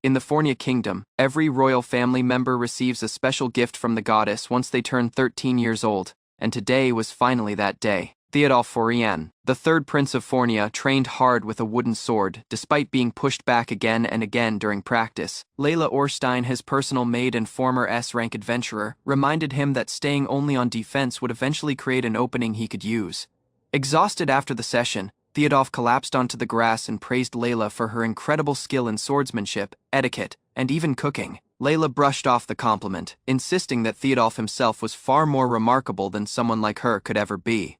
In the Fornia Kingdom, every royal family member receives a special gift from the goddess once they turn 13 years old, and today was finally that day. Theodulf Forian, the third prince of Fornia, trained hard with a wooden sword, despite being pushed back again and again during practice. Layla Orstein, his personal maid and former S-rank adventurer, reminded him that staying only on defense would eventually create an opening he could use. Exhausted after the session, Theodulf collapsed onto the grass and praised Layla for her incredible skill in swordsmanship, etiquette, and even cooking. Layla brushed off the compliment, insisting that Theodulf himself was far more remarkable than someone like her could ever be.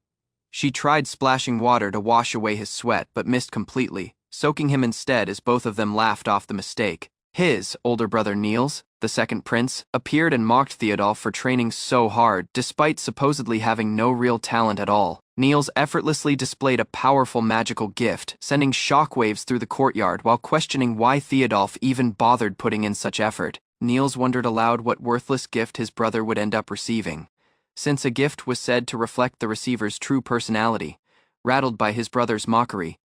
She tried splashing water to wash away his sweat but missed completely, soaking him instead as both of them laughed off the mistake. His older brother Niels, the second prince, appeared and mocked Theodulf for training so hard despite supposedly having no real talent at all. Niels effortlessly displayed a powerful magical gift, sending shockwaves through the courtyard while questioning why Theodulf even bothered putting in such effort. Niels wondered aloud what worthless gift his brother would end up receiving, since a gift was said to reflect the receiver's true personality. Rattled by his brother's mockery,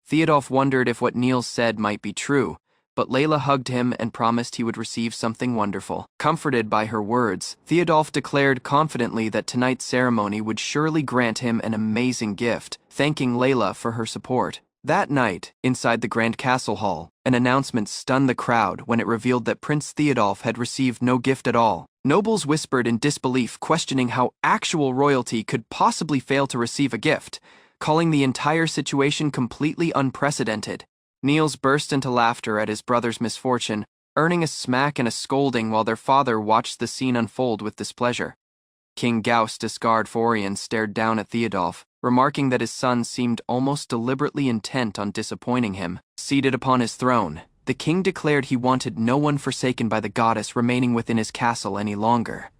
Theodulf wondered if what Niels said might be true, but Layla hugged him and promised he would receive something wonderful. Comforted by her words, Theodulf declared confidently that tonight's ceremony would surely grant him an amazing gift, thanking Layla for her support. That night, inside the Grand Castle Hall, an announcement stunned the crowd when it revealed that Prince Theodulf had received no gift at all. Nobles whispered in disbelief, questioning how actual royalty could possibly fail to receive a gift, calling the entire situation completely unprecedented. Niels burst into laughter at his brother's misfortune, earning a smack and a scolding while their father watched the scene unfold with displeasure. King Gauss Discard Forian stared down at Theodulf, remarking that his son seemed almost deliberately intent on disappointing him. Seated upon his throne, the king declared he wanted no one forsaken by the goddess remaining within his castle any longer.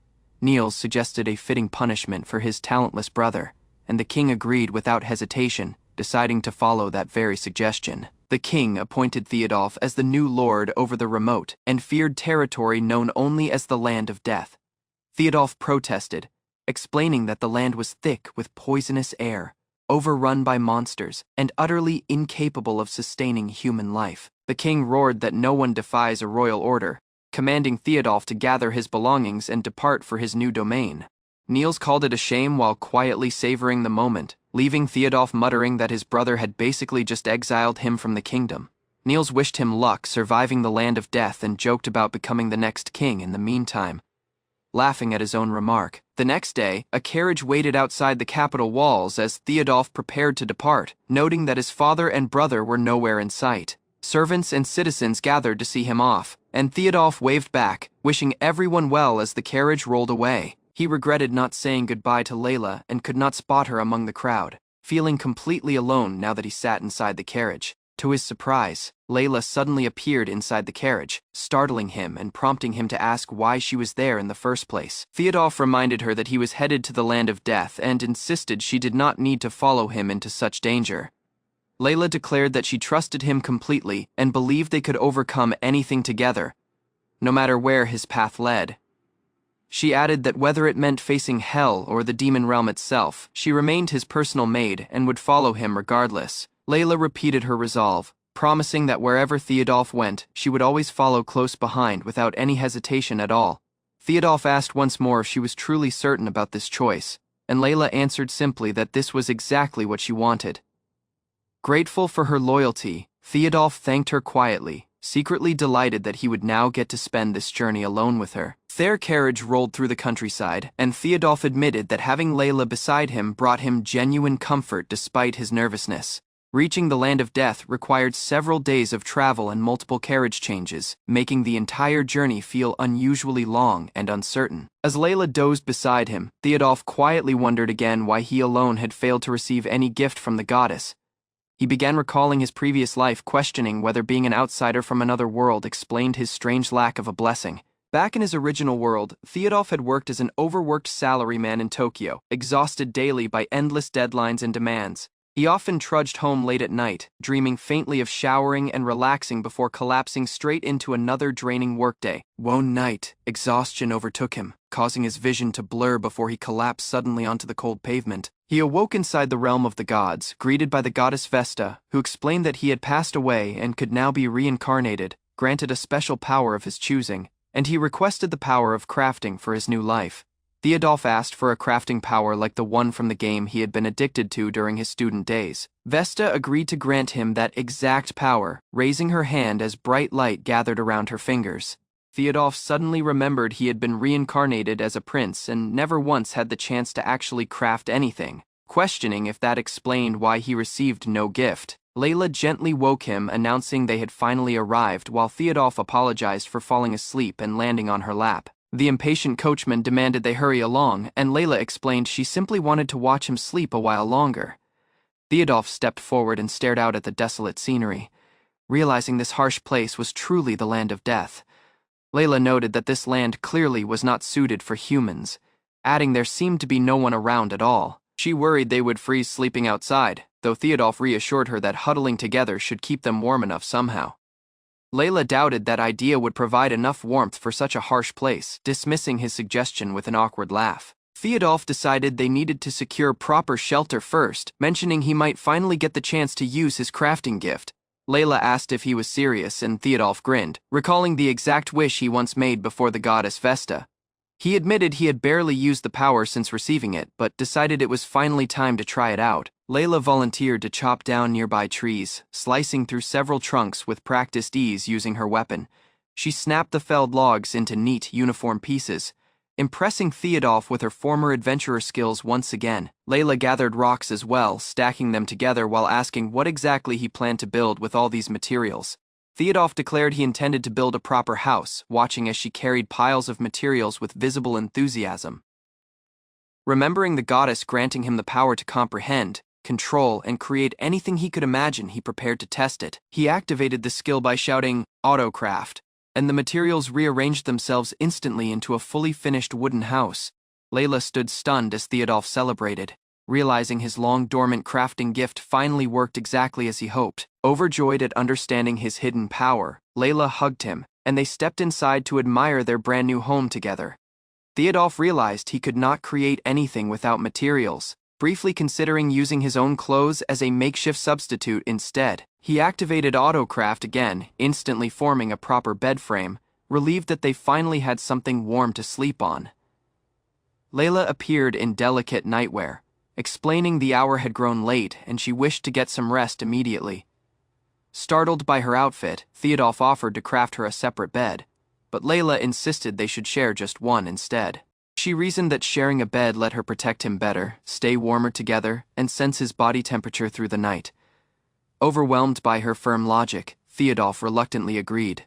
Niels suggested a fitting punishment for his talentless brother, and the king agreed without hesitation, deciding to follow that very suggestion. The king appointed Theodulf as the new lord over the remote and feared territory known only as the Land of Death. Theodulf protested, explaining that the land was thick with poisonous air, overrun by monsters, and utterly incapable of sustaining human life. The king roared that no one defies a royal order, commanding Theodulf to gather his belongings and depart for his new domain. Niels called it a shame while quietly savoring the moment, leaving Theodulf muttering that his brother had basically just exiled him from the kingdom. Niels wished him luck surviving the Land of Death and joked about becoming the next king in the meantime, laughing at his own remark. The next day, a carriage waited outside the capital walls as Theodulf prepared to depart, noting that his father and brother were nowhere in sight. Servants and citizens gathered to see him off, and Theodulf waved back, wishing everyone well as the carriage rolled away. He regretted not saying goodbye to Layla and could not spot her among the crowd, feeling completely alone now that he sat inside the carriage. To his surprise, Layla suddenly appeared inside the carriage, startling him and prompting him to ask why she was there in the first place. Theodulf reminded her that he was headed to the Land of Death and insisted she did not need to follow him into such danger. Layla declared that she trusted him completely and believed they could overcome anything together, no matter where his path led. She added that whether it meant facing hell or the demon realm itself, she remained his personal maid and would follow him regardless. Layla repeated her resolve, promising that wherever Theodulf went, she would always follow close behind without any hesitation at all. Theodulf asked once more if she was truly certain about this choice, and Layla answered simply that this was exactly what she wanted. Grateful for her loyalty, Theodulf thanked her quietly, secretly delighted that he would now get to spend this journey alone with her. Their carriage rolled through the countryside, and Theodulf admitted that having Layla beside him brought him genuine comfort despite his nervousness. Reaching the Land of Death required several days of travel and multiple carriage changes, making the entire journey feel unusually long and uncertain. As Layla dozed beside him, Theodulf quietly wondered again why he alone had failed to receive any gift from the goddess. He began recalling his previous life, questioning whether being an outsider from another world explained his strange lack of a blessing. Back in his original world, Theodulf had worked as an overworked salaryman in Tokyo, exhausted daily by endless deadlines and demands. He often trudged home late at night, dreaming faintly of showering and relaxing before collapsing straight into another draining workday. One night, exhaustion overtook him, causing his vision to blur before he collapsed suddenly onto the cold pavement. He awoke inside the realm of the gods, greeted by the goddess Vesta, who explained that he had passed away and could now be reincarnated. granted a special power of his choosing, and he requested the power of crafting for his new life. Theodolf asked for a crafting power like the one from the game he had been addicted to during his student days. Vesta agreed to grant him that exact power, raising her hand as bright light gathered around her fingers. Theodolf suddenly remembered he had been reincarnated as a prince and never once had the chance to actually craft anything. Questioning if that explained why he received no gift, Layla gently woke him, announcing they had finally arrived, while Theodolf apologized for falling asleep and landing on her lap. The impatient coachman demanded they hurry along, and Layla explained she simply wanted to watch him sleep a while longer. Theodolf stepped forward and stared out at the desolate scenery, realizing this harsh place was truly the land of death. Layla noted that this land clearly was not suited for humans, adding there seemed to be no one around at all. She worried they would freeze sleeping outside, though Theodolf reassured her that huddling together should keep them warm enough somehow. Layla doubted that idea would provide enough warmth for such a harsh place, dismissing his suggestion with an awkward laugh. Theodolf decided they needed to secure proper shelter first, mentioning he might finally get the chance to use his crafting gift. Layla asked if he was serious, and Theodolf grinned, recalling the exact wish he once made before the goddess Vesta. He admitted he had barely used the power since receiving it, but decided it was finally time to try it out. Layla volunteered to chop down nearby trees, slicing through several trunks with practiced ease using her weapon. She snapped the felled logs into neat, uniform pieces, impressing Theodolf with her former adventurer skills once again. Layla gathered rocks as well, stacking them together while asking what exactly he planned to build with all these materials. Theodolf declared he intended to build a proper house, watching as she carried piles of materials with visible enthusiasm. Remembering the goddess granting him the power to comprehend, control, and create anything he could imagine, he prepared to test it. He activated the skill by shouting, "Autocraft," and the materials rearranged themselves instantly into a fully finished wooden house. Layla stood stunned as Theodolf celebrated, realizing his long-dormant crafting gift finally worked exactly as he hoped. Overjoyed at understanding his hidden power, Layla hugged him, and they stepped inside to admire their brand-new home together. Theodolf realized he could not create anything without materials, briefly considering using his own clothes as a makeshift substitute instead. He activated Autocraft again, instantly forming a proper bed frame, relieved that they finally had something warm to sleep on. Layla appeared in delicate nightwear, explaining the hour had grown late and she wished to get some rest immediately. Startled by her outfit, Theodolf offered to craft her a separate bed, but Layla insisted they should share just one instead. She reasoned that sharing a bed let her protect him better, stay warmer together, and sense his body temperature through the night. Overwhelmed by her firm logic, Theodolf reluctantly agreed,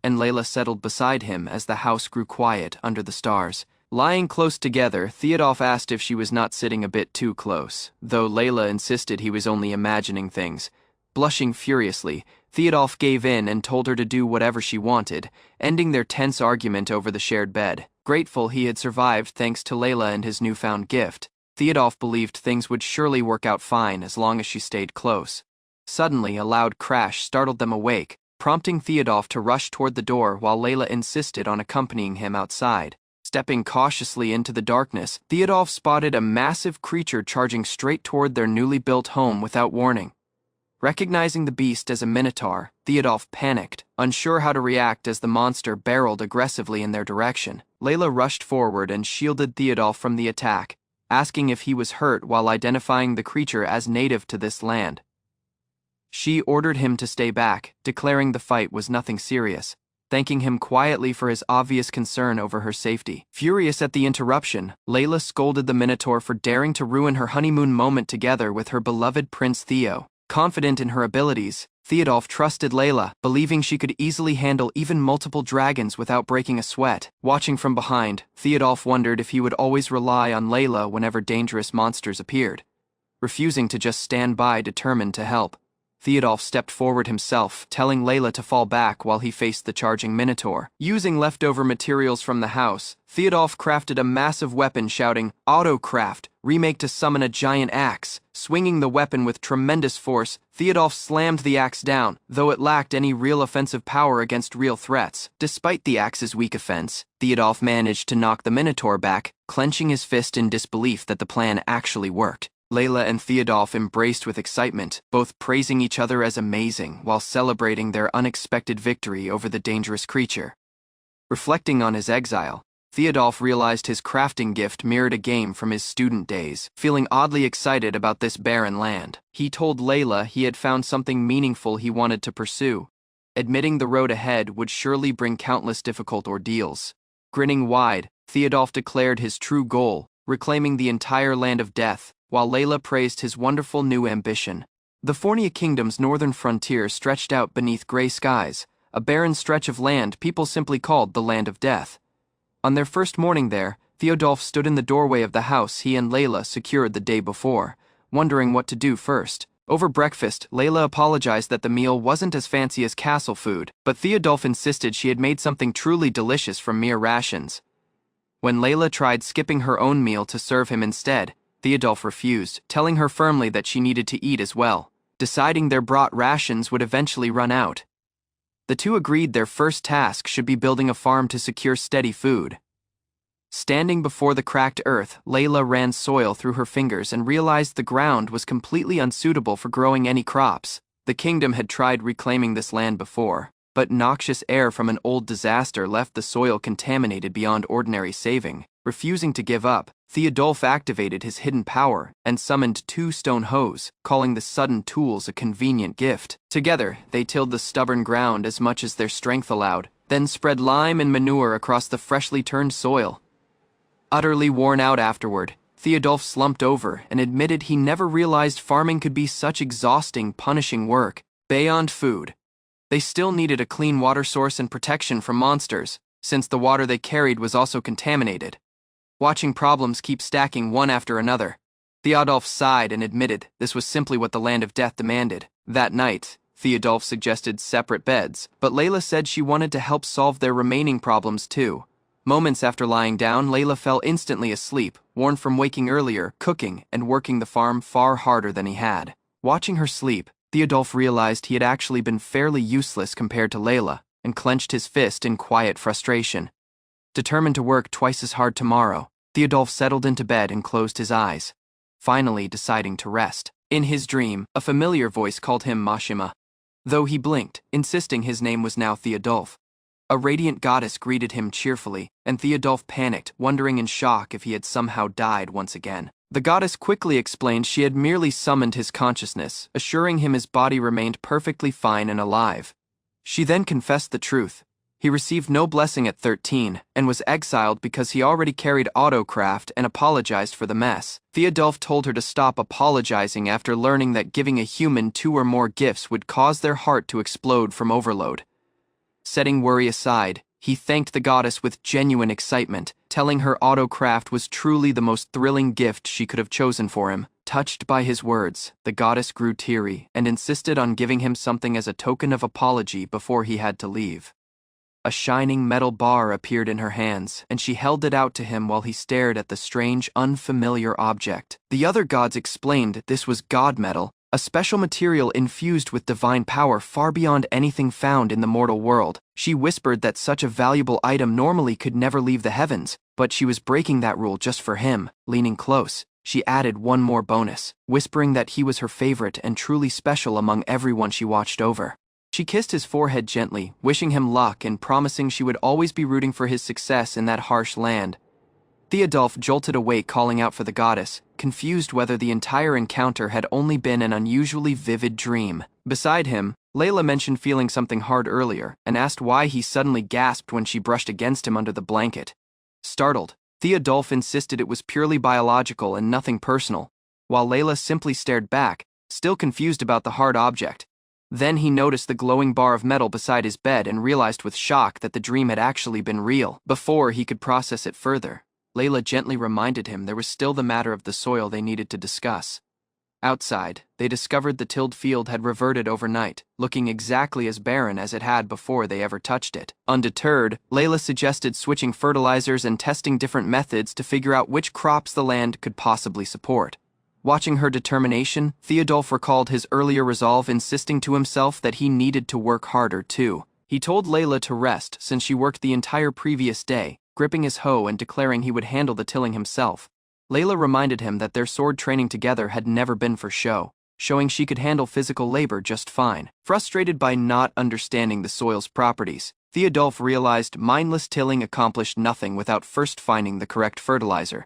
and Layla settled beside him as the house grew quiet under the stars. Lying close together, Theodolf asked if she was not sitting a bit too close, though Layla insisted he was only imagining things. Blushing furiously, Theodolf gave in and told her to do whatever she wanted, ending their tense argument over the shared bed. Grateful he had survived thanks to Layla and his newfound gift, Theodolf believed things would surely work out fine as long as she stayed close. Suddenly, a loud crash startled them awake, prompting Theodolf to rush toward the door while Layla insisted on accompanying him outside. Stepping cautiously into the darkness, Theodolf spotted a massive creature charging straight toward their newly built home without warning. Recognizing the beast as a minotaur, Theodolf panicked, unsure how to react as the monster barreled aggressively in their direction. Layla rushed forward and shielded Theodolf from the attack, asking if he was hurt while identifying the creature as native to this land. She ordered him to stay back, declaring the fight was nothing serious, thanking him quietly for his obvious concern over her safety. Furious at the interruption, Layla scolded the minotaur for daring to ruin her honeymoon moment together with her beloved Prince Theo. Confident in her abilities, Theodolf trusted Layla, believing she could easily handle even multiple dragons without breaking a sweat. Watching from behind, Theodolf wondered if he would always rely on Layla whenever dangerous monsters appeared. Refusing to just stand by, determined to help, Theodolf stepped forward himself, telling Layla to fall back while he faced the charging minotaur. Using leftover materials from the house, Theodolf crafted a massive weapon, shouting, "Autocraft, remake to summon a giant axe." Swinging the weapon with tremendous force, Theodolf slammed the axe down, though it lacked any real offensive power against real threats. Despite the axe's weak offense, Theodolf managed to knock the minotaur back, clenching his fist in disbelief that the plan actually worked. Layla and Theodolf embraced with excitement, both praising each other as amazing while celebrating their unexpected victory over the dangerous creature. Reflecting on his exile, Theodolf realized his crafting gift mirrored a game from his student days. Feeling oddly excited about this barren land, he told Layla he had found something meaningful he wanted to pursue, admitting the road ahead would surely bring countless difficult ordeals. Grinning wide, Theodolf declared his true goal, reclaiming the entire land of death, while Layla praised his wonderful new ambition. The Fornia Kingdom's northern frontier stretched out beneath gray skies, a barren stretch of land people simply called the Land of Death. On their first morning there, Theodolf stood in the doorway of the house he and Layla secured the day before, wondering what to do first. Over breakfast, Layla apologized that the meal wasn't as fancy as castle food, but Theodolf insisted she had made something truly delicious from mere rations. When Layla tried skipping her own meal to serve him instead, Theodolf refused, telling her firmly that she needed to eat as well, deciding their brought rations would eventually run out. The two agreed their first task should be building a farm to secure steady food. Standing before the cracked earth, Layla ran soil through her fingers and realized the ground was completely unsuitable for growing any crops. The kingdom had tried reclaiming this land before, but noxious air from an old disaster left the soil contaminated beyond ordinary saving. Refusing to give up, Theodolf activated his hidden power and summoned 2 stone hoes, calling the sudden tools a convenient gift. Together, they tilled the stubborn ground as much as their strength allowed, then spread lime and manure across the freshly turned soil. Utterly worn out afterward, Theodolf slumped over and admitted he never realized farming could be such exhausting, punishing work. Beyond food, they still needed a clean water source and protection from monsters, since the water they carried was also contaminated. Watching problems keep stacking one after another, Theodolf sighed and admitted this was simply what the Land of Death demanded. That night, Theodolf suggested separate beds, but Layla said she wanted to help solve their remaining problems too. Moments after lying down, Layla fell instantly asleep, worn from waking earlier, cooking, and working the farm far harder than he had. Watching her sleep, Theodolf realized he had actually been fairly useless compared to Layla, and clenched his fist in quiet frustration. Determined to work twice as hard tomorrow, Theodolf settled into bed and closed his eyes, finally deciding to rest. In his dream, a familiar voice called him Mashima, though he blinked, insisting his name was now Theodolf. A radiant goddess greeted him cheerfully, and Theodolf panicked, wondering in shock if he had somehow died once again. The goddess quickly explained she had merely summoned his consciousness, assuring him his body remained perfectly fine and alive. She then confessed the truth. He received no blessing at 13, and was exiled because he already carried autocraft and apologized for the mess. Theodolf told her to stop apologizing after learning that giving a human 2 or more gifts would cause their heart to explode from overload. Setting worry aside, he thanked the goddess with genuine excitement, telling her autocraft was truly the most thrilling gift she could have chosen for him. Touched by his words, the goddess grew teary and insisted on giving him something as a token of apology before he had to leave. A shining metal bar appeared in her hands, and she held it out to him while he stared at the strange, unfamiliar object. The other gods explained this was god metal, a special material infused with divine power far beyond anything found in the mortal world. She whispered that such a valuable item normally could never leave the heavens, but she was breaking that rule just for him. Leaning close, she added one more bonus, whispering that he was her favorite and truly special among everyone she watched over. She kissed his forehead gently, wishing him luck and promising she would always be rooting for his success in that harsh land. Theodolf jolted awake, calling out for the goddess, confused whether the entire encounter had only been an unusually vivid dream. Beside him, Layla mentioned feeling something hard earlier, and asked why he suddenly gasped when she brushed against him under the blanket. Startled, Theodolf insisted it was purely biological and nothing personal, while Layla simply stared back, still confused about the hard object. Then he noticed the glowing bar of metal beside his bed and realized with shock that the dream had actually been real. Before he could process it further, Layla gently reminded him there was still the matter of the soil they needed to discuss. Outside, they discovered the tilled field had reverted overnight, looking exactly as barren as it had before they ever touched it. Undeterred, Layla suggested switching fertilizers and testing different methods to figure out which crops the land could possibly support. Watching her determination, Theodolf recalled his earlier resolve, insisting to himself that he needed to work harder too. He told Layla to rest since she worked the entire previous day, gripping his hoe and declaring he would handle the tilling himself. Layla reminded him that their sword training together had never been for show, showing she could handle physical labor just fine. Frustrated by not understanding the soil's properties, Theodulf realized mindless tilling accomplished nothing without first finding the correct fertilizer.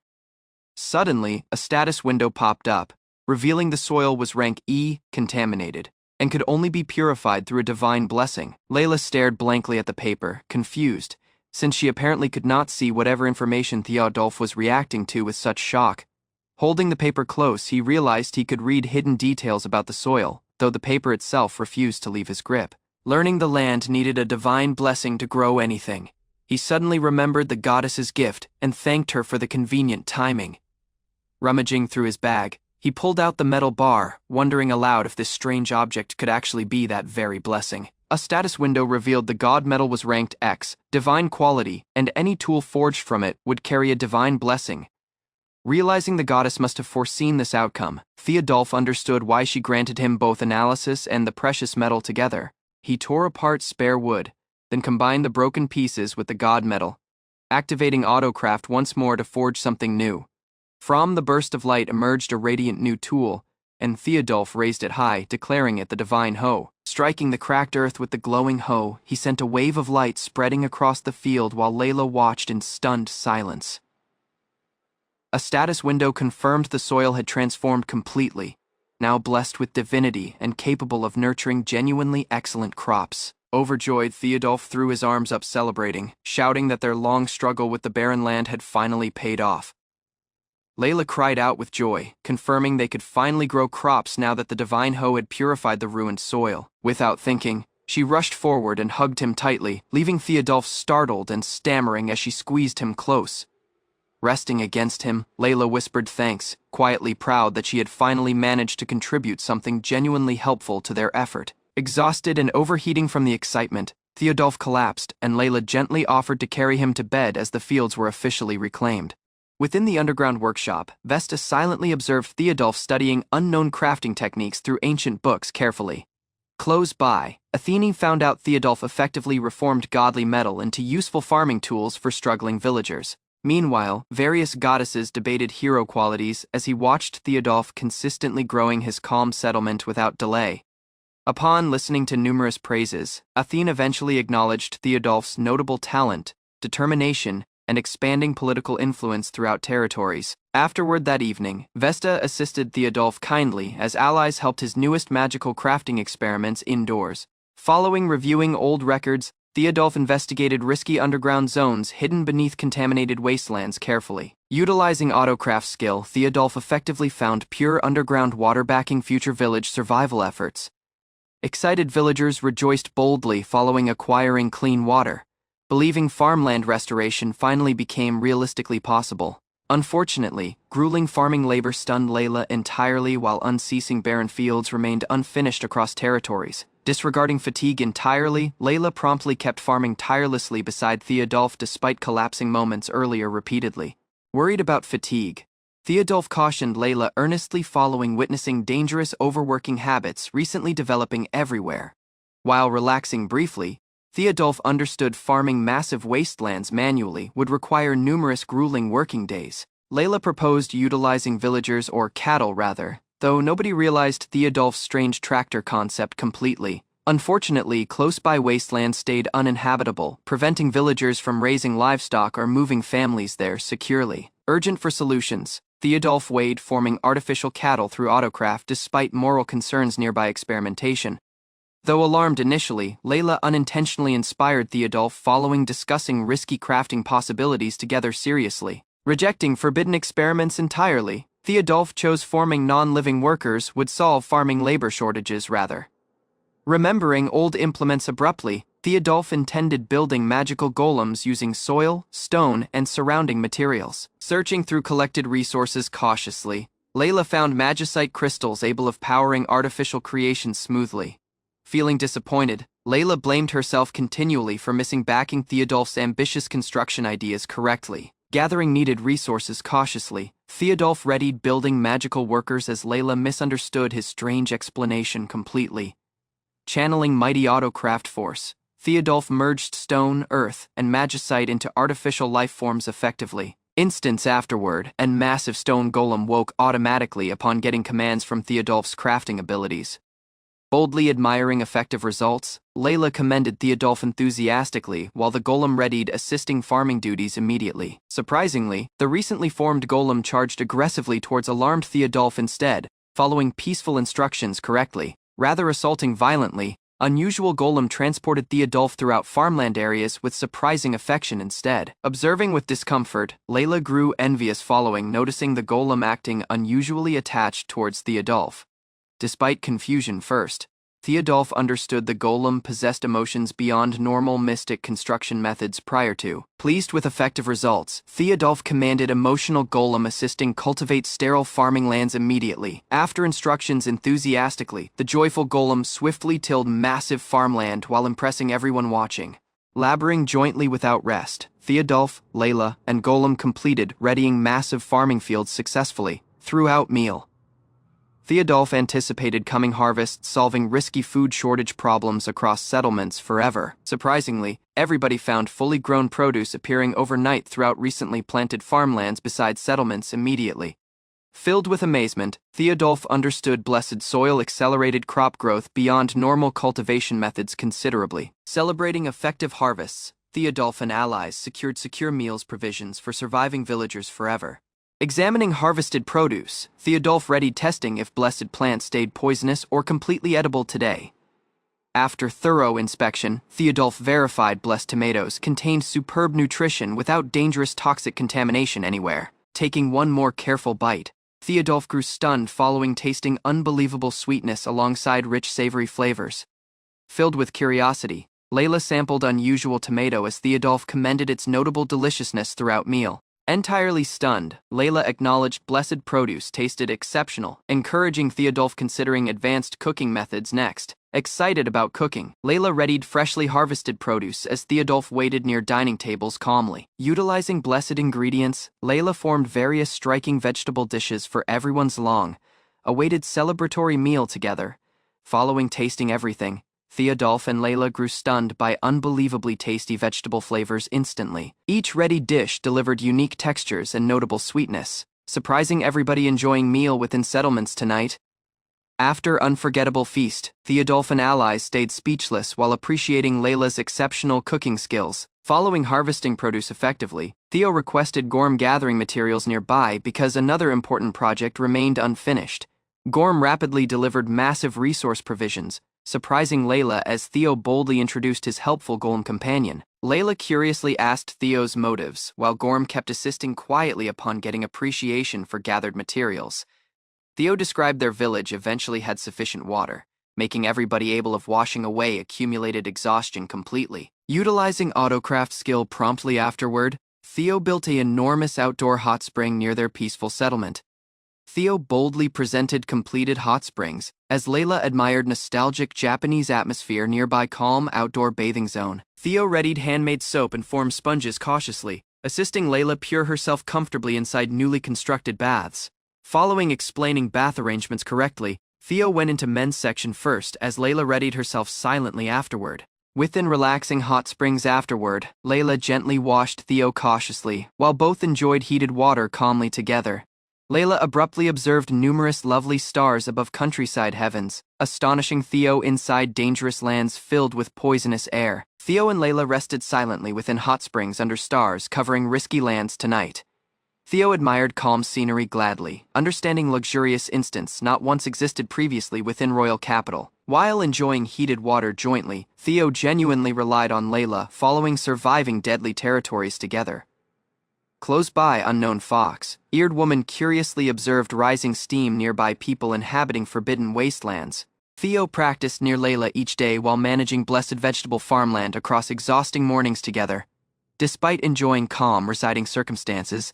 Suddenly, a status window popped up, revealing the soil was rank E, contaminated, and could only be purified through a divine blessing. Layla stared blankly at the paper, confused, since she apparently could not see whatever information Theodulf was reacting to with such shock. Holding the paper close, he realized he could read hidden details about the soil, though the paper itself refused to leave his grip. Learning the land needed a divine blessing to grow anything. He suddenly remembered the goddess's gift and thanked her for the convenient timing. Rummaging through his bag, he pulled out the metal bar, wondering aloud if this strange object could actually be that very blessing. A status window revealed the god metal was ranked X, divine quality, and any tool forged from it would carry a divine blessing. Realizing the goddess must have foreseen this outcome, Theodulf understood why she granted him both analysis and the precious metal together. He tore apart spare wood, then combined the broken pieces with the god metal, activating Autocraft once more to forge something new. From the burst of light emerged a radiant new tool, and Theodulf raised it high, declaring it the divine hoe. Striking the cracked earth with the glowing hoe, he sent a wave of light spreading across the field while Layla watched in stunned silence. A status window confirmed the soil had transformed completely, now blessed with divinity and capable of nurturing genuinely excellent crops. Overjoyed, Theodulf threw his arms up celebrating, shouting that their long struggle with the barren land had finally paid off. Layla cried out with joy, confirming they could finally grow crops now that the divine hoe had purified the ruined soil. Without thinking, she rushed forward and hugged him tightly, leaving Theodulf startled and stammering as she squeezed him close. Resting against him, Layla whispered thanks, quietly proud that she had finally managed to contribute something genuinely helpful to their effort. Exhausted and overheating from the excitement, Theodulf collapsed, and Layla gently offered to carry him to bed as the fields were officially reclaimed. Within the underground workshop, Vesta silently observed Theodulf studying unknown crafting techniques through ancient books carefully. Close by, Athene found out Theodulf effectively reformed godly metal into useful farming tools for struggling villagers. Meanwhile, various goddesses debated hero qualities as he watched Theodulf consistently growing his calm settlement without delay. Upon listening to numerous praises, Athene eventually acknowledged Theodulf's notable talent, determination, and expanding political influence throughout territories. Afterward that evening, Vesta assisted Theodulf kindly as allies helped his newest magical crafting experiments indoors. Following reviewing old records, Theodulf investigated risky underground zones hidden beneath contaminated wastelands carefully. Utilizing Autocraft's skill, Theodulf effectively found pure underground water backing future village survival efforts. Excited villagers rejoiced boldly following acquiring clean water, believing farmland restoration finally became realistically possible. Unfortunately, grueling farming labor stunned Layla entirely while unceasing barren fields remained unfinished across territories. Disregarding fatigue entirely, Layla promptly kept farming tirelessly beside Theodulf despite collapsing moments earlier repeatedly. Worried about fatigue, Theodulf cautioned Layla earnestly following witnessing dangerous overworking habits recently developing everywhere. While relaxing briefly, Theodulf understood farming massive wastelands manually would require numerous grueling working days. Layla proposed utilizing villagers or cattle rather, though nobody realized Theodulf's strange tractor concept completely. Unfortunately, close-by wastelands stayed uninhabitable, preventing villagers from raising livestock or moving families there securely. Urgent for solutions, Theodulf weighed forming artificial cattle through Autocraft despite moral concerns nearby experimentation. Though alarmed initially, Layla unintentionally inspired Theodulf following discussing risky crafting possibilities together seriously. Rejecting forbidden experiments entirely, Theodulf chose forming non-living workers would solve farming labor shortages rather. Remembering old implements abruptly, Theodulf intended building magical golems using soil, stone, and surrounding materials. Searching through collected resources cautiously, Layla found magicite crystals able of powering artificial creations smoothly. Feeling disappointed, Layla blamed herself continually for missing backing Theodulf's ambitious construction ideas correctly. Gathering needed resources cautiously, Theodulf readied building magical workers as Layla misunderstood his strange explanation completely. Channeling mighty Autocraft force, Theodulf merged stone, earth, and magicite into artificial life forms effectively. Instants afterward, and massive stone golem woke automatically upon getting commands from Theodulf's crafting abilities. Boldly admiring effective results, Layla commended Theodulf enthusiastically while the golem readied assisting farming duties immediately. Surprisingly, the recently formed golem charged aggressively towards alarmed Theodulf instead, following peaceful instructions correctly. Rather assaulting violently, unusual golem transported Theodulf throughout farmland areas with surprising affection instead. Observing with discomfort, Layla grew envious following noticing the golem acting unusually attached towards Theodulf. Despite confusion first, Theodulf understood the golem possessed emotions beyond normal mystic construction methods prior to. Pleased with effective results, Theodulf commanded emotional golem assisting cultivate sterile farming lands immediately. After instructions enthusiastically, the joyful golem swiftly tilled massive farmland while impressing everyone watching. Laboring jointly without rest, Theodulf, Layla, and golem completed readying massive farming fields successfully throughout meal. Theodulf anticipated coming harvests solving risky food shortage problems across settlements forever. Surprisingly, everybody found fully grown produce appearing overnight throughout recently planted farmlands beside settlements immediately. Filled with amazement, Theodulf understood blessed soil accelerated crop growth beyond normal cultivation methods considerably. Celebrating effective harvests, Theodulf and allies secured secure meals provisions for surviving villagers forever. Examining harvested produce, Theodulf readied testing if blessed plants stayed poisonous or completely edible today. After thorough inspection, Theodulf verified blessed tomatoes contained superb nutrition without dangerous toxic contamination anywhere. Taking one more careful bite, Theodulf grew stunned following tasting unbelievable sweetness alongside rich savory flavors. Filled with curiosity, Layla sampled unusual tomato as Theodulf commended its notable deliciousness throughout meal. Entirely stunned, Layla acknowledged blessed produce tasted exceptional, encouraging Theodulf considering advanced cooking methods next. Excited about cooking, Layla readied freshly harvested produce as Theodulf waited near dining tables calmly. Utilizing blessed ingredients, Layla formed various striking vegetable dishes for everyone's long-awaited celebratory meal together. Following tasting everything, Theodulf and Layla grew stunned by unbelievably tasty vegetable flavors instantly. Each ready dish delivered unique textures and notable sweetness, surprising everybody enjoying meal within settlements tonight. After unforgettable feast, Theodulf and allies stayed speechless while appreciating Layla's exceptional cooking skills. Following harvesting produce effectively, Theo requested Gorm gathering materials nearby because another important project remained unfinished. Gorm rapidly delivered massive resource provisions, surprising Layla as Theo boldly introduced his helpful golem companion. Layla curiously asked Theo's motives, while Gorm kept assisting quietly upon getting appreciation for gathered materials. Theo described their village eventually had sufficient water, making everybody able of washing away accumulated exhaustion completely. Utilizing autocraft skill promptly afterward, Theo built an enormous outdoor hot spring near their peaceful settlement. Theo boldly presented completed hot springs, as Layla admired nostalgic Japanese atmosphere nearby calm outdoor bathing zone. Theo readied handmade soap and formed sponges cautiously, assisting Layla pure herself comfortably inside newly constructed baths. Following explaining bath arrangements correctly, Theo went into men's section first as Layla readied herself silently afterward. Within relaxing hot springs afterward, Layla gently washed Theo cautiously, while both enjoyed heated water calmly together. Layla abruptly observed numerous lovely stars above countryside heavens, astonishing Theo inside dangerous lands filled with poisonous air. Theo and Layla rested silently within hot springs under stars covering risky lands tonight. Theo admired calm scenery gladly, understanding luxurious instants not once existed previously within royal capital. While enjoying heated water jointly, Theo genuinely relied on Layla following surviving deadly territories together. Close by, unknown fox-eared woman curiously observed rising steam nearby people inhabiting forbidden wastelands. Theo practiced near Layla each day while managing blessed vegetable farmland across exhausting mornings together. Despite enjoying calm residing circumstances,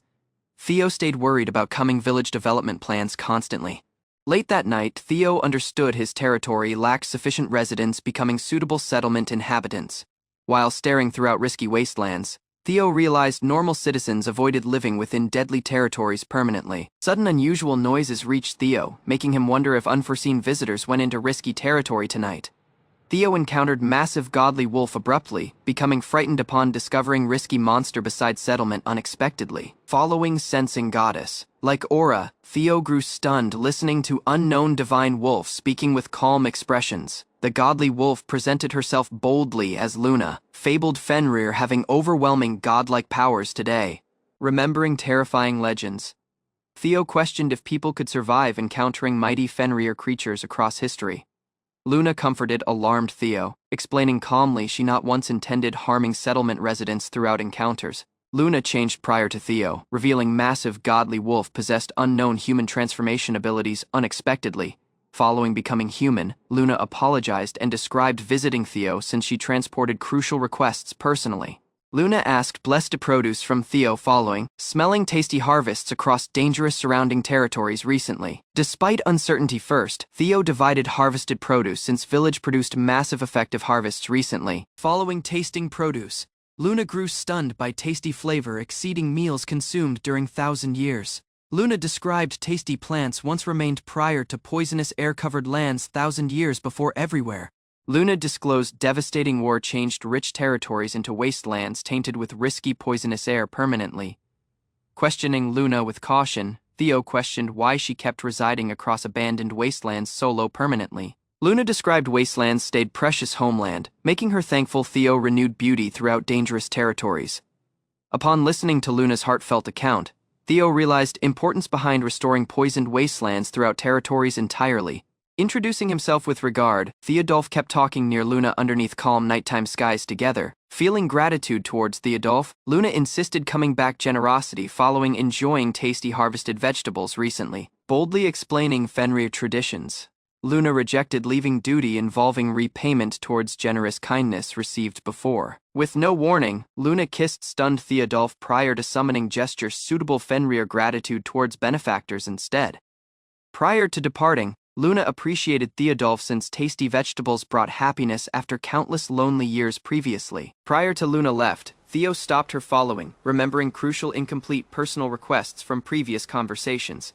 Theo stayed worried about coming village development plans constantly. Late that night, Theo understood his territory lacked sufficient residents becoming suitable settlement inhabitants. While staring throughout risky wastelands, Theo realized normal citizens avoided living within deadly territories permanently. Sudden unusual noises reached Theo, making him wonder if unforeseen visitors went into risky territory tonight. Theo encountered massive godly wolf abruptly, becoming frightened upon discovering risky monster beside settlement unexpectedly. Following sensing goddess. Like Aura, Theo grew stunned listening to unknown divine wolf speaking with calm expressions. The godly wolf presented herself boldly as Luna, fabled Fenrir having overwhelming godlike powers today. Remembering terrifying legends, Theo questioned if people could survive encountering mighty Fenrir creatures across history. Luna comforted alarmed Theo, explaining calmly she not once intended harming settlement residents throughout encounters. Luna changed prior to Theo, revealing massive godly wolf possessed unknown human transformation abilities unexpectedly. Following becoming human, Luna apologized and described visiting Theo since she transported crucial requests personally. Luna asked blessed produce from Theo following, smelling tasty harvests across dangerous surrounding territories recently. Despite uncertainty first, Theo divided harvested produce since village produced massive effective harvests recently. Following tasting produce, Luna grew stunned by tasty flavor exceeding meals consumed during 1,000 years. Luna described tasty plants once remained prior to poisonous air-covered lands 1,000 years before everywhere. Luna disclosed devastating war changed rich territories into wastelands tainted with risky poisonous air permanently. Questioning Luna with caution, Theo questioned why she kept residing across abandoned wastelands solo permanently. Luna described wastelands stayed precious homeland, making her thankful Theo renewed beauty throughout dangerous territories. Upon listening to Luna's heartfelt account, Theo realized importance behind restoring poisoned wastelands throughout territories entirely. Introducing himself with regard, Theodulf kept talking near Luna underneath calm nighttime skies together. Feeling gratitude towards Theodulf, Luna insisted coming back generosity following enjoying tasty harvested vegetables recently, boldly explaining Fenrir traditions. Luna rejected leaving duty involving repayment towards generous kindness received before. With no warning, Luna kissed stunned Theodulf prior to summoning gestures suitable Fenrir gratitude towards benefactors instead. Prior to departing, Luna appreciated Theodulf since tasty vegetables brought happiness after countless lonely years previously. Prior to Luna left, Theo stopped her following, remembering crucial incomplete personal requests from previous conversations.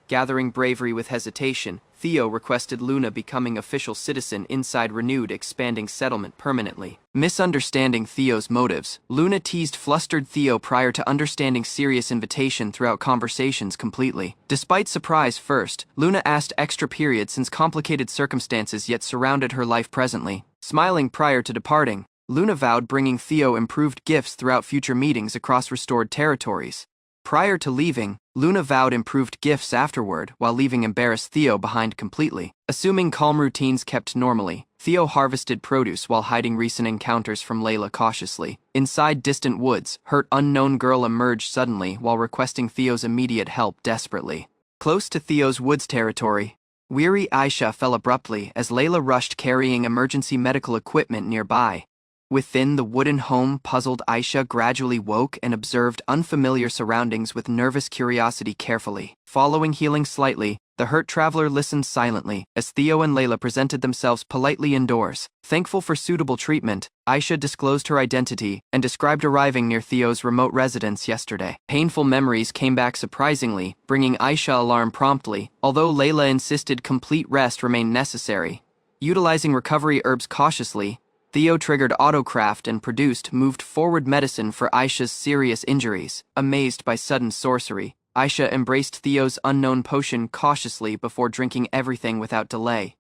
Gathering bravery with hesitation, Theo requested Luna becoming official citizen inside renewed expanding settlement permanently. Misunderstanding Theo's motives, Luna teased flustered Theo prior to understanding serious invitation throughout conversations completely. Despite surprise first, Luna asked extra period since complicated circumstances yet surrounded her life presently. Smiling prior to departing, Luna vowed bringing Theo improved gifts throughout future meetings across restored territories. Prior to leaving, Luna vowed improved gifts afterward while leaving embarrassed Theo behind completely. Assuming calm routines kept normally, Theo harvested produce while hiding recent encounters from Layla cautiously. Inside distant woods, hurt unknown girl emerged suddenly while requesting Theo's immediate help desperately. Close to Theo's woods territory, weary Aisha fell abruptly as Layla rushed carrying emergency medical equipment nearby. Within the wooden home, puzzled Aisha gradually woke and observed unfamiliar surroundings with nervous curiosity carefully. Following healing slightly, the hurt traveler listened silently as Theo and Layla presented themselves politely indoors. Thankful for suitable treatment, Aisha disclosed her identity and described arriving near Theo's remote residence yesterday. Painful memories came back surprisingly, bringing Aisha alarm promptly, although Layla insisted complete rest remained necessary. Utilizing recovery herbs cautiously, Theo triggered autocraft and moved forward medicine for Aisha's serious injuries. Amazed by sudden sorcery, Aisha embraced Theo's unknown potion cautiously before drinking everything without delay.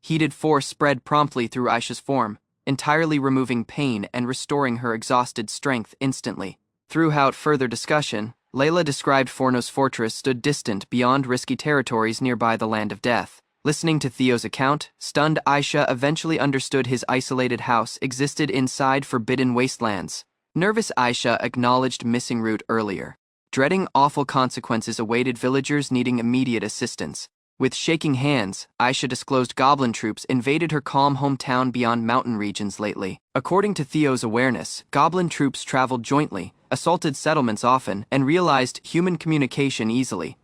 Heated force spread promptly through Aisha's form, entirely removing pain and restoring her exhausted strength instantly. Throughout further discussion, Layla described Forno's fortress stood distant beyond risky territories nearby the Land of Death. Listening to Theo's account, stunned Aisha eventually understood his isolated house existed inside forbidden wastelands. Nervous Aisha acknowledged missing route earlier. Dreading awful consequences awaited villagers needing immediate assistance. With shaking hands, Aisha disclosed goblin troops invaded her calm hometown beyond mountain regions lately. According to Theo's awareness, goblin troops traveled jointly, assaulted settlements often, and realized human communication easily.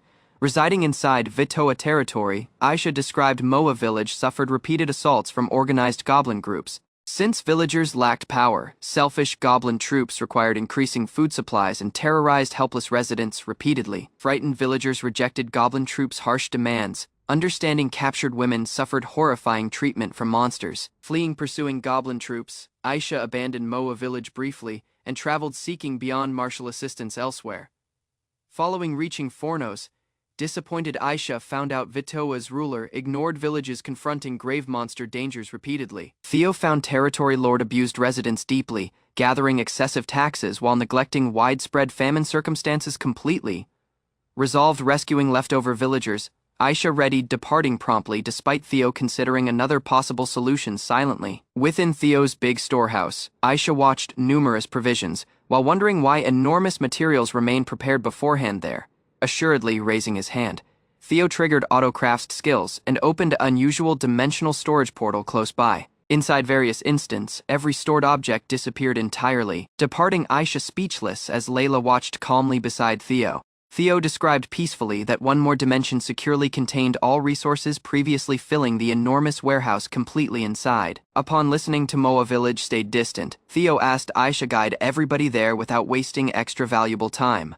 Residing inside Vitoa territory, Aisha described Moa village suffered repeated assaults from organized goblin groups. Since villagers lacked power, selfish goblin troops required increasing food supplies and terrorized helpless residents repeatedly. Frightened villagers rejected goblin troops' harsh demands, Understanding captured women suffered horrifying treatment from monsters. Fleeing pursuing goblin troops, Aisha abandoned Moa village briefly and traveled seeking beyond martial assistance elsewhere. Following reaching Fornos, disappointed Aisha found out Vitoa's ruler ignored villages confronting grave monster dangers repeatedly. Theo found territory lord abused residents deeply, gathering excessive taxes while neglecting widespread famine circumstances completely. Resolved rescuing leftover villagers, Aisha readied departing promptly despite Theo considering another possible solution silently. Within Theo's big storehouse, Aisha watched numerous provisions, while wondering why enormous materials remained prepared beforehand there. Assuredly raising his hand, Theo triggered autocraft's skills and opened an unusual dimensional storage portal close by. Inside various instants, every stored object disappeared entirely, departing Aisha speechless as Layla watched calmly beside Theo. Theo described peacefully that one more dimension securely contained all resources previously filling the enormous warehouse completely inside. Upon listening to Moa village stayed distant, Theo asked Aisha guide everybody there without wasting extra valuable time.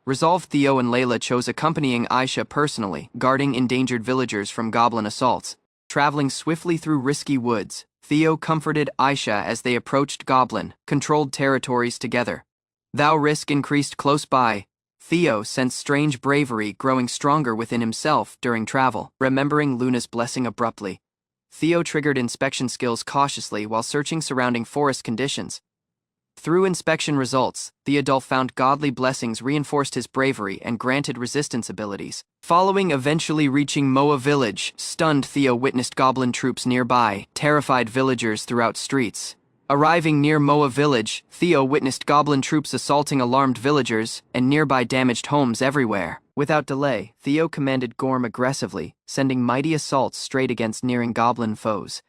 Resolved, Theo and Layla chose accompanying Aisha personally, guarding endangered villagers from goblin assaults. Traveling swiftly through risky woods, Theo comforted Aisha as they approached goblin-controlled territories together. Though risk increased close by, Theo sensed strange bravery growing stronger within himself during travel. Remembering Luna's blessing abruptly, Theo triggered inspection skills cautiously while searching surrounding forest conditions. Through inspection results, Theodulf found godly blessings reinforced his bravery and granted resistance abilities. Following eventually reaching Moa village, stunned Theo witnessed goblin troops nearby, terrified villagers throughout streets. Arriving near Moa village, Theo witnessed goblin troops assaulting alarmed villagers and nearby damaged homes everywhere. Without delay, Theo commanded Gorm aggressively, sending mighty assaults straight against nearing goblin foes.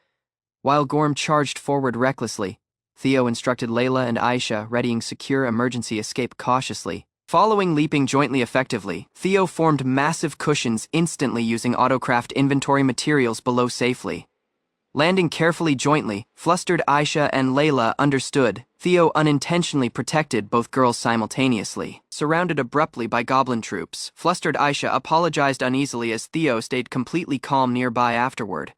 While Gorm charged forward recklessly, Theo instructed Layla and Aisha readying secure emergency escape cautiously. Following leaping jointly effectively, Theo formed massive cushions instantly using autocraft inventory materials below safely. Landing carefully jointly, flustered Aisha and Layla understood. Theo unintentionally protected both girls simultaneously. Surrounded abruptly by goblin troops, flustered Aisha apologized uneasily as Theo stayed completely calm nearby afterward.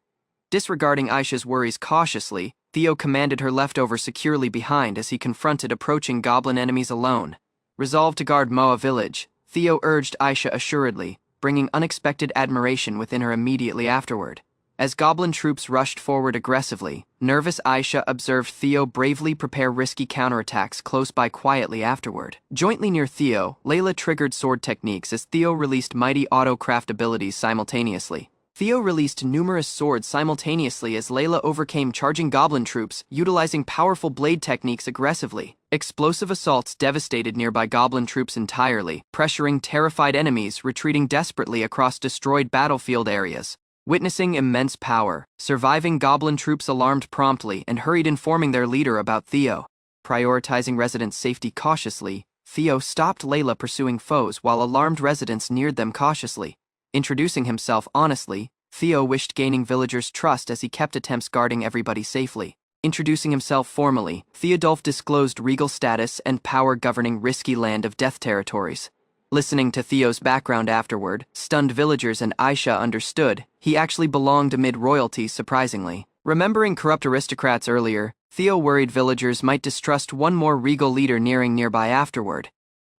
Disregarding Aisha's worries cautiously, Theo commanded her leftover securely behind as he confronted approaching goblin enemies alone. Resolved to guard Moa village, Theo urged Aisha assuredly, bringing unexpected admiration within her immediately afterward. As goblin troops rushed forward aggressively, nervous Aisha observed Theo bravely prepare risky counterattacks close by quietly afterward. Jointly near Theo, Layla triggered sword techniques as Theo released mighty autocraft abilities simultaneously. Theo released numerous swords simultaneously as Layla overcame charging goblin troops, utilizing powerful blade techniques aggressively. Explosive assaults devastated nearby goblin troops entirely, pressuring terrified enemies retreating desperately across destroyed battlefield areas. Witnessing immense power, surviving goblin troops alarmed promptly and hurried informing their leader about Theo. Prioritizing residents' safety cautiously, Theo stopped Layla pursuing foes while alarmed residents neared them cautiously. Introducing himself honestly, Theo wished gaining villagers' trust as he kept attempts guarding everybody safely. Introducing himself formally, Theodulf disclosed regal status and power governing risky land of death territories. Listening to Theo's background afterward, stunned villagers and Aisha understood he actually belonged amid royalty surprisingly. Remembering corrupt aristocrats earlier, Theo worried villagers might distrust one more regal leader nearby afterward.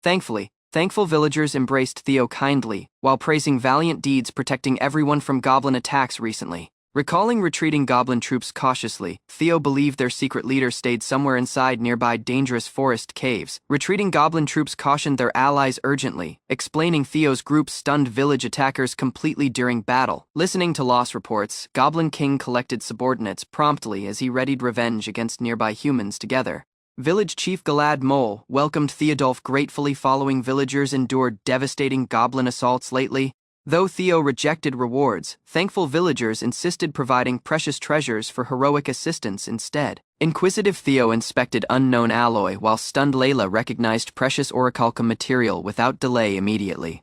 Thankful villagers embraced Theo kindly, while praising valiant deeds protecting everyone from goblin attacks recently. Recalling retreating goblin troops cautiously, Theo believed their secret leader stayed somewhere inside nearby dangerous forest caves. Retreating goblin troops cautioned their allies urgently, explaining Theo's group stunned village attackers completely during battle. Listening to loss reports, Goblin King collected subordinates promptly as he readied revenge against nearby humans together. Village Chief Galad Mole welcomed Theodulf gratefully following villagers endured devastating goblin assaults lately. Though Theo rejected rewards, thankful villagers insisted providing precious treasures for heroic assistance instead. Inquisitive Theo inspected unknown alloy while stunned Layla recognized precious orichalcum material without delay immediately.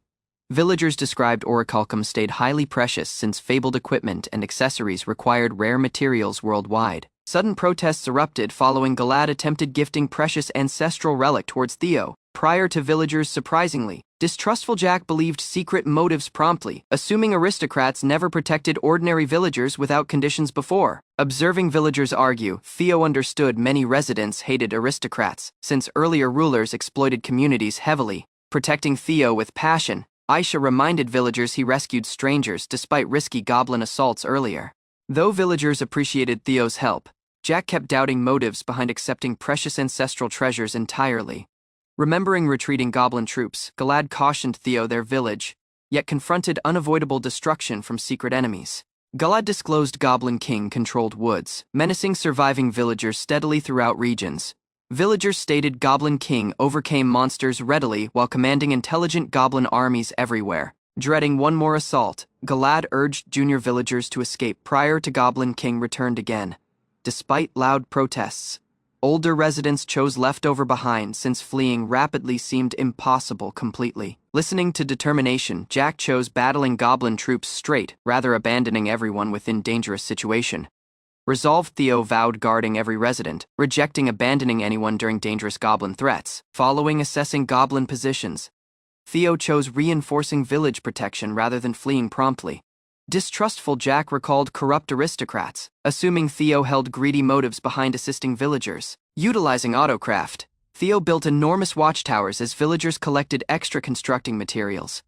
Villagers described orichalcum stayed highly precious since fabled equipment and accessories required rare materials worldwide. Sudden protests erupted following Galad attempted gifting precious ancestral relic towards Theo. prior to villagers. Surprisingly, distrustful Jack believed secret motives promptly, assuming aristocrats never protected ordinary villagers without conditions before. Observing villagers argue, Theo understood many residents hated aristocrats, since earlier rulers exploited communities heavily. Protecting Theo with passion, Aisha reminded villagers he rescued strangers despite risky goblin assaults earlier. Though villagers appreciated Theo's help, Jack kept doubting motives behind accepting precious ancestral treasures entirely. Remembering retreating goblin troops, EXILED cautioned Theo their village, yet confronted unavoidable destruction from secret enemies. EXILED disclosed Goblin King controlled woods, menacing surviving villagers steadily throughout regions. Villagers stated Goblin King overcame monsters readily while commanding intelligent goblin armies everywhere. Dreading one more assault, EXILED urged junior villagers to escape prior to Goblin King returned again. Despite loud protests, older residents chose leftover behind since fleeing rapidly seemed impossible completely. Listening to determination, Jack chose battling goblin troops straight, rather abandoning everyone within dangerous situation. Resolved, Theo vowed guarding every resident, rejecting abandoning anyone during dangerous goblin threats. Following assessing goblin positions, Theo chose reinforcing village protection rather than fleeing promptly. Distrustful Jack recalled corrupt aristocrats, assuming Theo held greedy motives behind assisting villagers. Utilizing autocraft, Theo built enormous watchtowers as villagers collected extra constructing materials.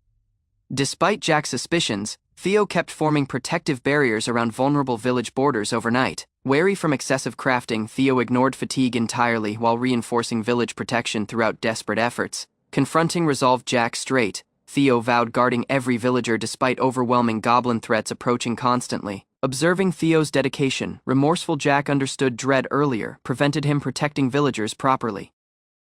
Despite Jack's suspicions, Theo kept forming protective barriers around vulnerable village borders overnight. Wary from excessive crafting, Theo ignored fatigue entirely while reinforcing village protection throughout desperate efforts. Confronting resolved Jack straight, Theo vowed guarding every villager despite overwhelming goblin threats approaching constantly. Observing Theo's dedication, remorseful Jack understood dread earlier prevented him protecting villagers properly.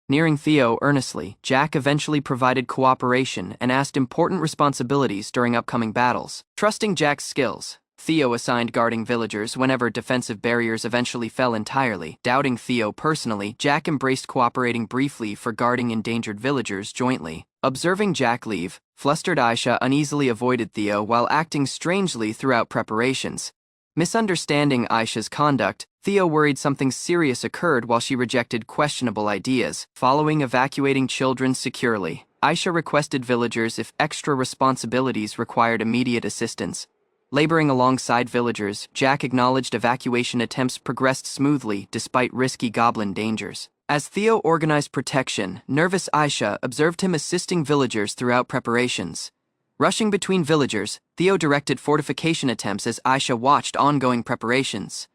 Nearing Theo earnestly, Jack eventually provided cooperation and asked important responsibilities during upcoming battles. Trusting Jack's skills, Theo assigned guarding villagers whenever defensive barriers eventually fell entirely. Doubting Theo personally, Jack embraced cooperating briefly for guarding endangered villagers jointly. Observing Jack leave, flustered Aisha uneasily avoided Theo while acting strangely throughout preparations. Misunderstanding Aisha's conduct, Theo worried something serious occurred while she rejected questionable ideas. Following evacuating children securely, Aisha requested villagers if extra responsibilities required immediate assistance. Laboring alongside villagers, Jack acknowledged evacuation attempts progressed smoothly despite risky goblin dangers. As Theo organized protection, nervous Aisha observed him assisting villagers throughout preparations. Rushing between villagers, Theo directed fortification attempts as Aisha watched ongoing preparations.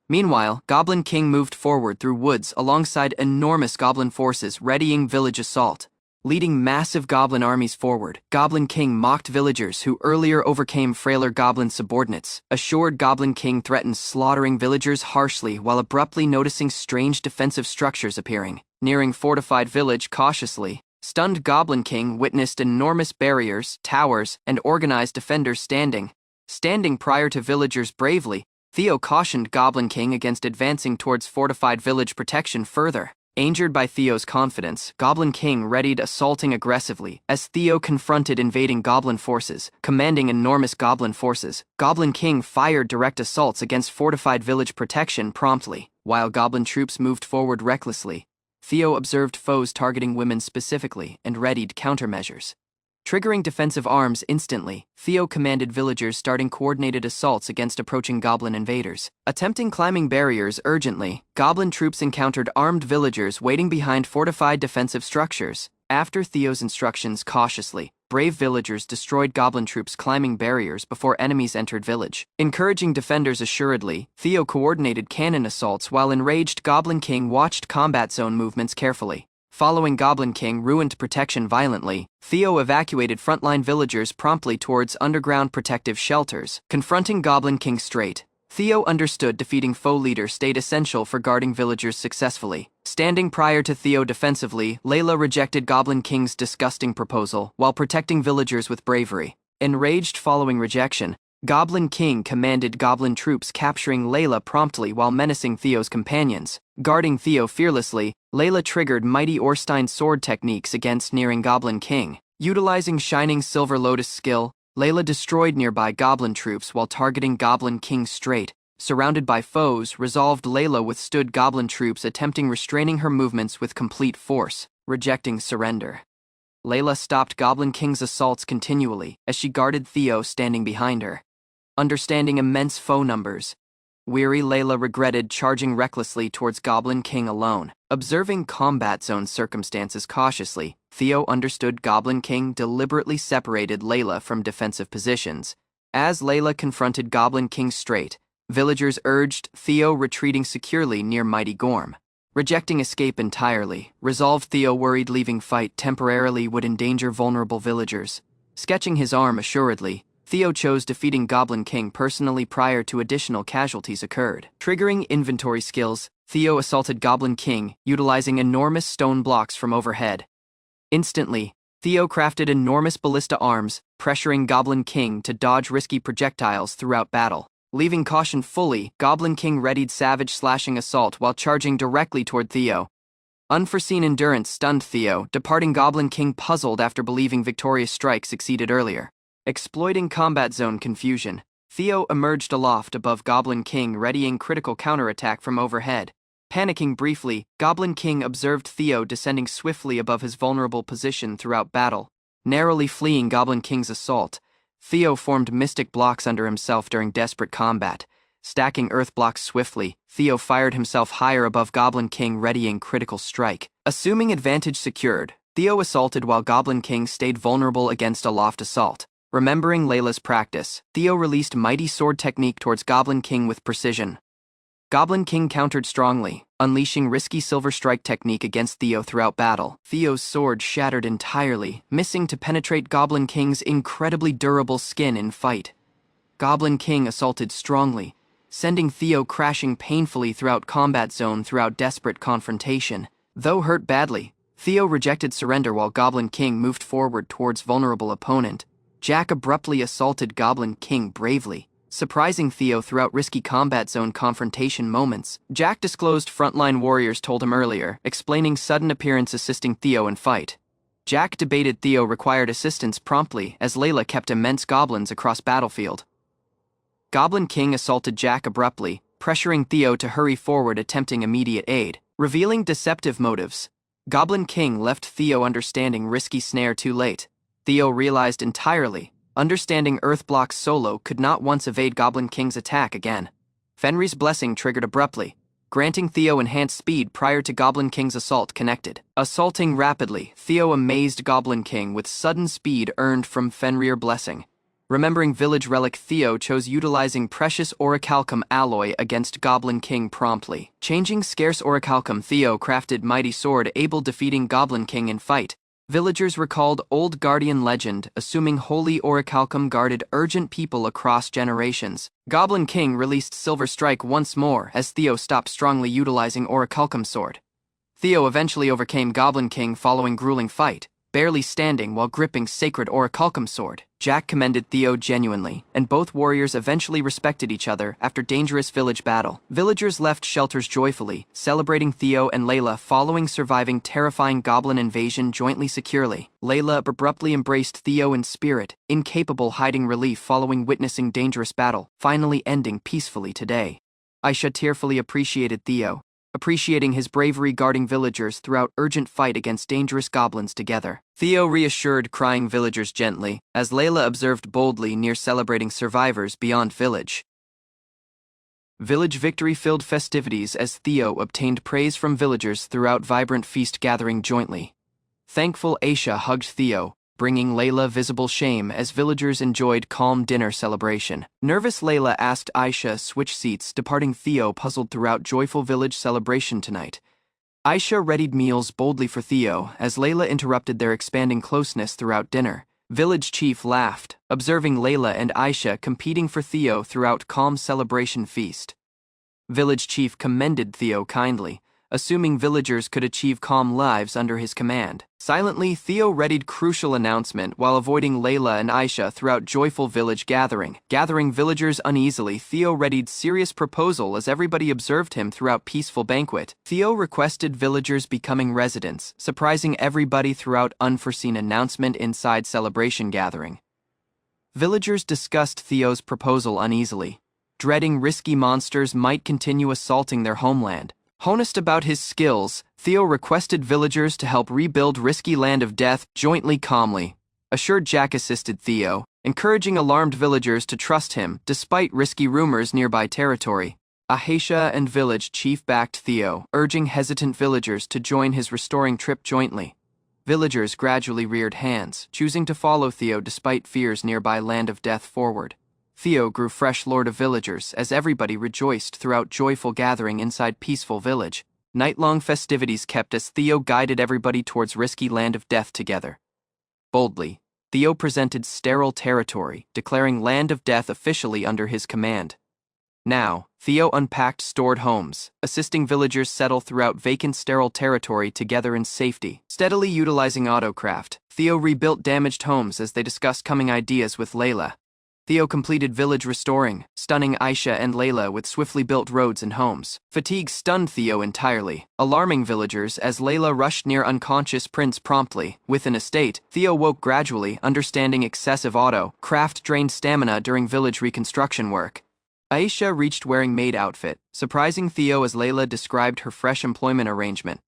Meanwhile, Goblin King moved forward through woods alongside enormous goblin forces readying village assault. Leading massive goblin armies forward, Goblin King mocked villagers who earlier overcame frailer goblin subordinates. Assured Goblin King threatened slaughtering villagers harshly while abruptly noticing strange defensive structures appearing. Nearing fortified village cautiously, stunned Goblin King witnessed enormous barriers, towers, and organized defenders standing prior to villagers bravely. Theo cautioned Goblin King against advancing towards fortified village protection further. Angered by Theo's confidence, Goblin King readied assaulting aggressively. As Theo confronted invading goblin forces, commanding enormous goblin forces, Goblin King fired direct assaults against fortified village protection promptly. While goblin troops moved forward recklessly, Theo observed foes targeting women specifically and readied countermeasures. Triggering defensive arms instantly, Theo commanded villagers starting coordinated assaults against approaching goblin invaders. Attempting climbing barriers urgently, goblin troops encountered armed villagers waiting behind fortified defensive structures. After Theo's instructions cautiously, brave villagers destroyed goblin troops climbing barriers before enemies entered village. Encouraging defenders assuredly, Theo coordinated cannon assaults while enraged Goblin King watched combat zone movements carefully. Following Goblin King ruined protection violently, Theo evacuated frontline villagers promptly towards underground protective shelters. Confronting Goblin King straight, Theo understood defeating foe leader stayed essential for guarding villagers successfully. Standing prior to Theo defensively, Layla rejected Goblin King's disgusting proposal while protecting villagers with bravery. Enraged following rejection, Goblin King commanded goblin troops capturing Layla promptly while menacing Theo's companions. Guarding Theo fearlessly, Layla triggered mighty Orstein sword techniques against nearing Goblin King. Utilizing Shining Silver Lotus skill, Layla destroyed nearby goblin troops while targeting Goblin King straight. Surrounded by foes, resolved Layla withstood goblin troops attempting restraining her movements with complete force. rejecting surrender. Layla stopped Goblin King's assaults continually as she guarded Theo standing behind her. Understanding immense foe numbers, weary Layla regretted charging recklessly towards Goblin King alone. Observing combat zone circumstances cautiously, Theo understood Goblin King deliberately separated Layla from defensive positions. As Layla confronted Goblin King straight, villagers urged Theo retreating securely near Mighty Gorm. Rejecting escape entirely, resolved Theo worried leaving fight temporarily would endanger vulnerable villagers. Sketching his arm assuredly, Theo chose defeating Goblin King personally prior to additional casualties occurred. Triggering inventory skills, Theo assaulted Goblin King, utilizing enormous stone blocks from overhead. Instantly, Theo crafted enormous ballista arms, pressuring Goblin King to dodge risky projectiles throughout battle. Leaving caution fully, Goblin King readied savage slashing assault while charging directly toward Theo. Unforeseen endurance stunned Theo, departing Goblin King puzzled after believing Victoria's strike succeeded earlier. Exploiting combat zone confusion, Theo emerged aloft above Goblin King readying critical counterattack from overhead. Panicking briefly, Goblin King observed Theo descending swiftly above his vulnerable position throughout battle. Narrowly fleeing Goblin King's assault, Theo formed mystic blocks under himself during desperate combat. Stacking earth blocks swiftly, Theo fired himself higher above Goblin King readying critical strike. Assuming advantage secured, Theo assaulted while Goblin King stayed vulnerable against aloft assault. Remembering Layla's practice, Theo released mighty sword technique towards Goblin King with precision. Goblin King countered strongly, unleashing risky silver strike technique against Theo throughout battle. Theo's sword shattered entirely, missing to penetrate Goblin King's incredibly durable skin in fight. Goblin King assaulted strongly, sending Theo crashing painfully throughout combat zone throughout desperate confrontation. Though hurt badly, Theo rejected surrender while Goblin King moved forward towards vulnerable opponent. Jack abruptly assaulted Goblin King bravely, surprising Theo throughout risky combat zone confrontation moments. Jack disclosed frontline warriors told him earlier, explaining sudden appearance assisting Theo in fight. Jack debated Theo required assistance promptly as Layla kept immense goblins across battlefield. Goblin King assaulted Jack abruptly, pressuring Theo to hurry forward attempting immediate aid. Revealing deceptive motives, Goblin King left Theo understanding risky snare too late. Theo realized entirely, understanding Earthblock's solo could not once evade Goblin King's attack again. Fenrir's blessing triggered abruptly, granting Theo enhanced speed prior to Goblin King's assault connected. Assaulting rapidly, Theo amazed Goblin King with sudden speed earned from Fenrir blessing. Remembering village relic, Theo chose utilizing precious orichalcum alloy against Goblin King promptly. Changing scarce orichalcum, Theo crafted mighty sword able defeating Goblin King in fight. Villagers recalled old guardian legend, assuming holy orichalcum guarded urgent people across generations. Goblin King released Silver Strike once more as Theo stopped strongly utilizing orichalcum sword. Theo eventually overcame Goblin King following grueling fight, barely standing while gripping sacred orichalcum sword. Jack commended Theo genuinely, and both warriors eventually respected each other after dangerous village battle. Villagers left shelters joyfully, celebrating Theo and Layla following surviving terrifying goblin invasion jointly securely. Layla abruptly embraced Theo in spirit, incapable hiding relief following witnessing dangerous battle, finally ending peacefully today. Aisha tearfully appreciated Theo, appreciating his bravery guarding villagers throughout urgent fight against dangerous goblins together. Theo reassured crying villagers gently, as Layla observed boldly near celebrating survivors beyond village. Village victory-filled festivities as Theo obtained praise from villagers throughout vibrant feast gathering jointly. Thankful Aisha hugged Theo, bringing Layla visible shame as villagers enjoyed calm dinner celebration. Nervous Layla asked Aisha switch seats, departing Theo puzzled throughout joyful village celebration tonight. Aisha readied meals boldly for Theo as Layla interrupted their expanding closeness throughout dinner. Village chief laughed, observing Layla and Aisha competing for Theo throughout calm celebration feast. Village chief commended Theo kindly, assuming villagers could achieve calm lives under his command. Silently, Theo readied crucial announcement while avoiding Layla and Aisha throughout joyful village gathering. Gathering villagers uneasily, Theo readied serious proposal as everybody observed him throughout peaceful banquet. Theo requested villagers becoming residents, surprising everybody throughout unforeseen announcement inside celebration gathering. Villagers discussed Theo's proposal uneasily, dreading risky monsters might continue assaulting their homeland. Honest about his skills, Theo requested villagers to help rebuild risky land of death jointly calmly. Assured Jack assisted Theo, encouraging alarmed villagers to trust him despite risky rumors nearby territory. Aisha and village chief backed Theo, urging hesitant villagers to join his restoring trip jointly. Villagers gradually reared hands, choosing to follow Theo despite fears nearby land of death forward. Theo grew fresh lord of villagers as everybody rejoiced throughout joyful gathering inside peaceful village. Night-long festivities kept as Theo guided everybody towards risky land of death together. Boldly, Theo presented sterile territory, declaring land of death officially under his command. Now, Theo unpacked stored homes, assisting villagers settle throughout vacant sterile territory together in safety. Steadily utilizing autocraft, Theo rebuilt damaged homes as they discussed coming ideas with Layla. Theo completed village restoring, stunning Aisha and Layla with swiftly built roads and homes. Fatigue stunned Theo entirely, alarming villagers as Layla rushed near unconscious Prince promptly. With an estate, Theo woke gradually, understanding excessive auto-craft drained stamina during village reconstruction work. Aisha reached wearing maid outfit, surprising Theo as Layla described her fresh employment arrangement.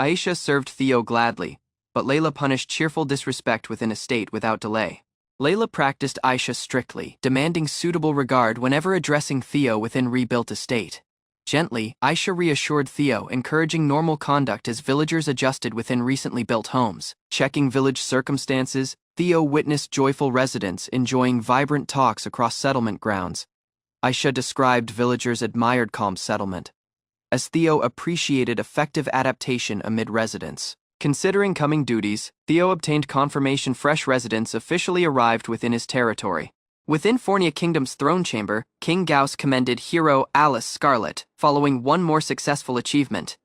Aisha served Theo gladly, but Layla punished cheerful disrespect within estate without delay. Layla practiced Aisha strictly, demanding suitable regard whenever addressing Theo within rebuilt estate. Gently, Aisha reassured Theo, encouraging normal conduct as villagers adjusted within recently built homes. Checking village circumstances, Theo witnessed joyful residents enjoying vibrant talks across settlement grounds. Aisha described villagers' admired calm settlement, as Theo appreciated effective adaptation amid residents. Considering coming duties, Theo obtained confirmation fresh residents officially arrived within his territory. Within Fornia Kingdom's throne chamber, King Gauss commended hero Alice Scarlet, following one more successful achievement.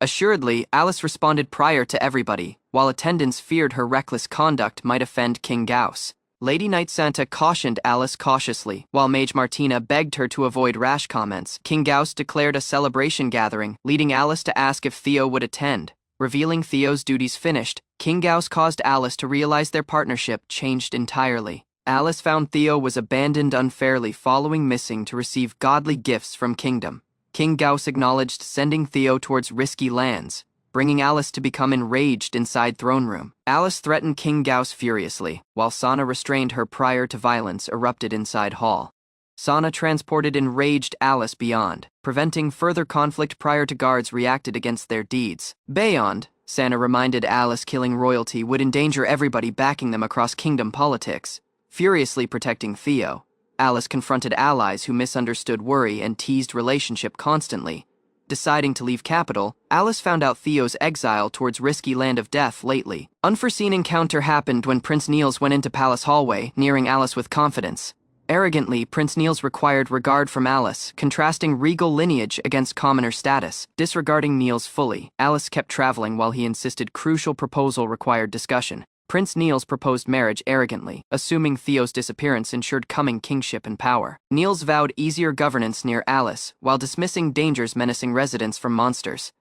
Assuredly, Alice responded prior to everybody, while attendants feared her reckless conduct might offend King Gauss. Lady Knight Santa cautioned Alice cautiously, while Mage Martina begged her to avoid rash comments. King Gauss declared a celebration gathering, leading Alice to ask if Theo would attend. Revealing Theo's duties finished, King Gauss caused Alice to realize their partnership changed entirely. Alice found Theo was abandoned unfairly following missing to receive godly gifts from Kingdom. King Gauss acknowledged sending Theo towards risky lands, bringing Alice to become enraged inside throne room. Alice threatened King Gauss furiously, while Sana restrained her prior to violence erupted inside hall. Sana transported enraged Alice beyond, preventing further conflict prior to guards reacted against their deeds. Beyond, Sana reminded Alice killing royalty would endanger everybody backing them across kingdom politics. Furiously protecting Theo, Alice confronted allies who misunderstood worry and teased relationship constantly. Deciding to leave capital, Alice found out Theo's exile towards risky land of death lately. Unforeseen encounter happened when Prince Niels went into palace hallway, nearing Alice with confidence. Arrogantly, Prince Niels required regard from Alice, contrasting regal lineage against commoner status. Disregarding Niels fully, Alice kept traveling while he insisted crucial proposal required discussion. Prince Niels proposed marriage arrogantly, assuming Theo's disappearance ensured coming kingship and power. Niels vowed easier governance near Alice, while dismissing dangers menacing residents from monsters.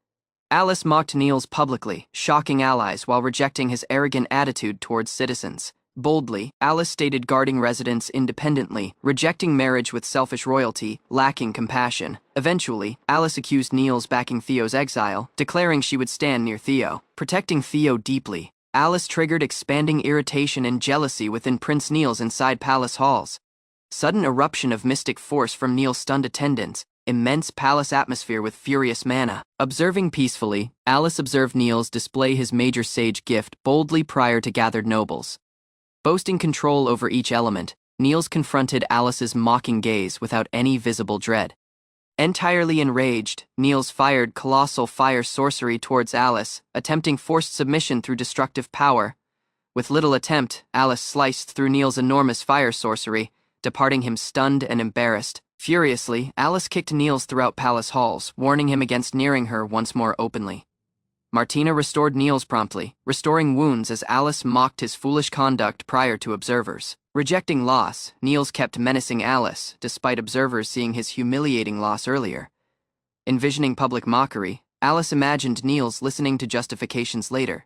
Alice mocked Niels publicly, shocking allies while rejecting his arrogant attitude towards citizens. Boldly, Alice stated guarding residents independently, rejecting marriage with selfish royalty, lacking compassion. Eventually, Alice accused Niels backing Theo's exile, declaring she would stand near Theo, protecting Theo deeply. Alice triggered expanding irritation and jealousy within Prince Niels inside palace halls. Sudden eruption of mystic force from Niels' stunned attendants, immense palace atmosphere with furious mana. Observing peacefully, Alice observed Niels display his major sage gift boldly prior to gathered nobles. Boasting control over each element, Niels confronted Alice's mocking gaze without any visible dread. Entirely enraged, Niels fired colossal fire sorcery towards Alice, attempting forced submission through destructive power. With little attempt, Alice sliced through Niels' enormous fire sorcery, departing him stunned and embarrassed. Furiously, Alice kicked Niels throughout palace halls, warning him against nearing her once more openly. Martina restored Niels promptly, restoring wounds as Alice mocked his foolish conduct prior to observers. Rejecting loss, Niels kept menacing Alice, despite observers seeing his humiliating loss earlier. Envisioning public mockery, Alice imagined Niels listening to justifications later,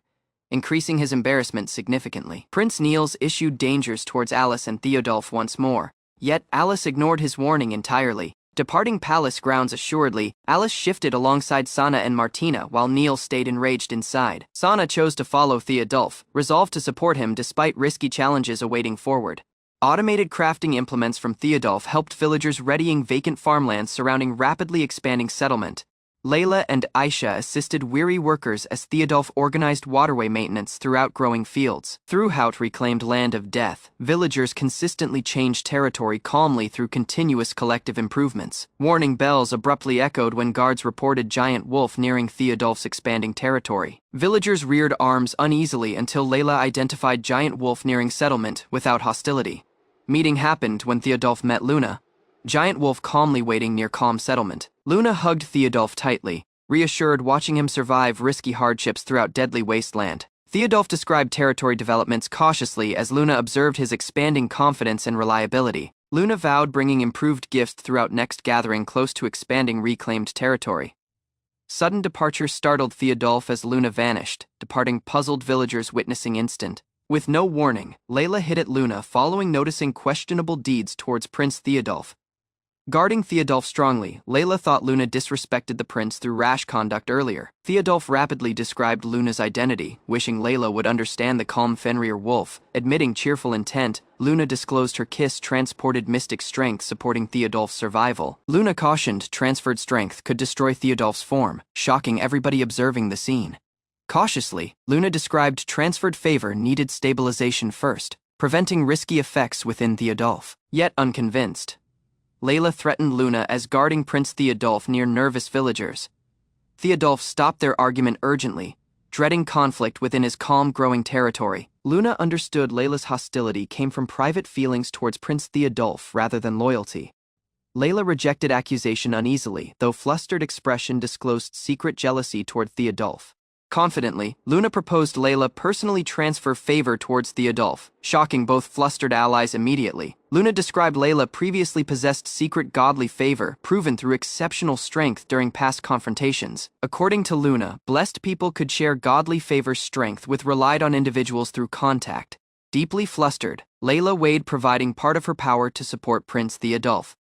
increasing his embarrassment significantly. Prince Niels issued dangers towards Alice and Theodulf once more, yet Alice ignored his warning entirely. Departing palace grounds assuredly, Alice shifted alongside Sana and Martina while Neil stayed enraged inside. Sana chose to follow Theodulf, resolved to support him despite risky challenges awaiting forward. Automated crafting implements from Theodulf helped villagers readying vacant farmlands surrounding rapidly expanding settlement. Layla and Aisha assisted weary workers as Theodulf organized waterway maintenance throughout growing fields. Throughout reclaimed land of death, villagers consistently changed territory calmly through continuous collective improvements. Warning bells abruptly echoed when guards reported giant wolf nearing Theodulf's expanding territory. Villagers reared arms uneasily until Layla identified giant wolf nearing settlement without hostility. Meeting happened when Theodulf met Luna, giant wolf calmly waiting near calm settlement. Luna hugged Theodulf tightly, reassured watching him survive risky hardships throughout deadly wasteland. Theodulf described territory developments cautiously as Luna observed his expanding confidence and reliability. Luna vowed bringing improved gifts throughout next gathering close to expanding reclaimed territory. Sudden departure startled Theodulf as Luna vanished, departing puzzled villagers witnessing instant. With no warning, Layla hit at Luna following noticing questionable deeds towards Prince Theodulf. Guarding Theodulf strongly, Layla thought Luna disrespected the prince through rash conduct earlier. Theodulf rapidly described Luna's identity, wishing Layla would understand the calm Fenrir wolf. Admitting cheerful intent, Luna disclosed her kiss transported mystic strength supporting Theodulf's survival. Luna cautioned transferred strength could destroy Theodulf's form, shocking everybody observing the scene. Cautiously, Luna described transferred favor needed stabilization first, preventing risky effects within Theodulf. Yet unconvinced, Layla threatened Luna as guarding Prince Theodulf near nervous villagers. Theodulf stopped their argument urgently, dreading conflict within his calm growing territory. Luna understood Layla's hostility came from private feelings towards Prince Theodulf rather than loyalty. Layla rejected accusation uneasily, though flustered expression disclosed secret jealousy toward Theodulf. Confidently, Luna proposed Layla personally transfer favor towards Theodulf, shocking both flustered allies immediately. Luna described Layla previously possessed secret godly favor, proven through exceptional strength during past confrontations. According to Luna, blessed people could share godly favor strength with relied on individuals through contact. Deeply flustered, Layla weighed providing part of her power to support Prince Theodulf.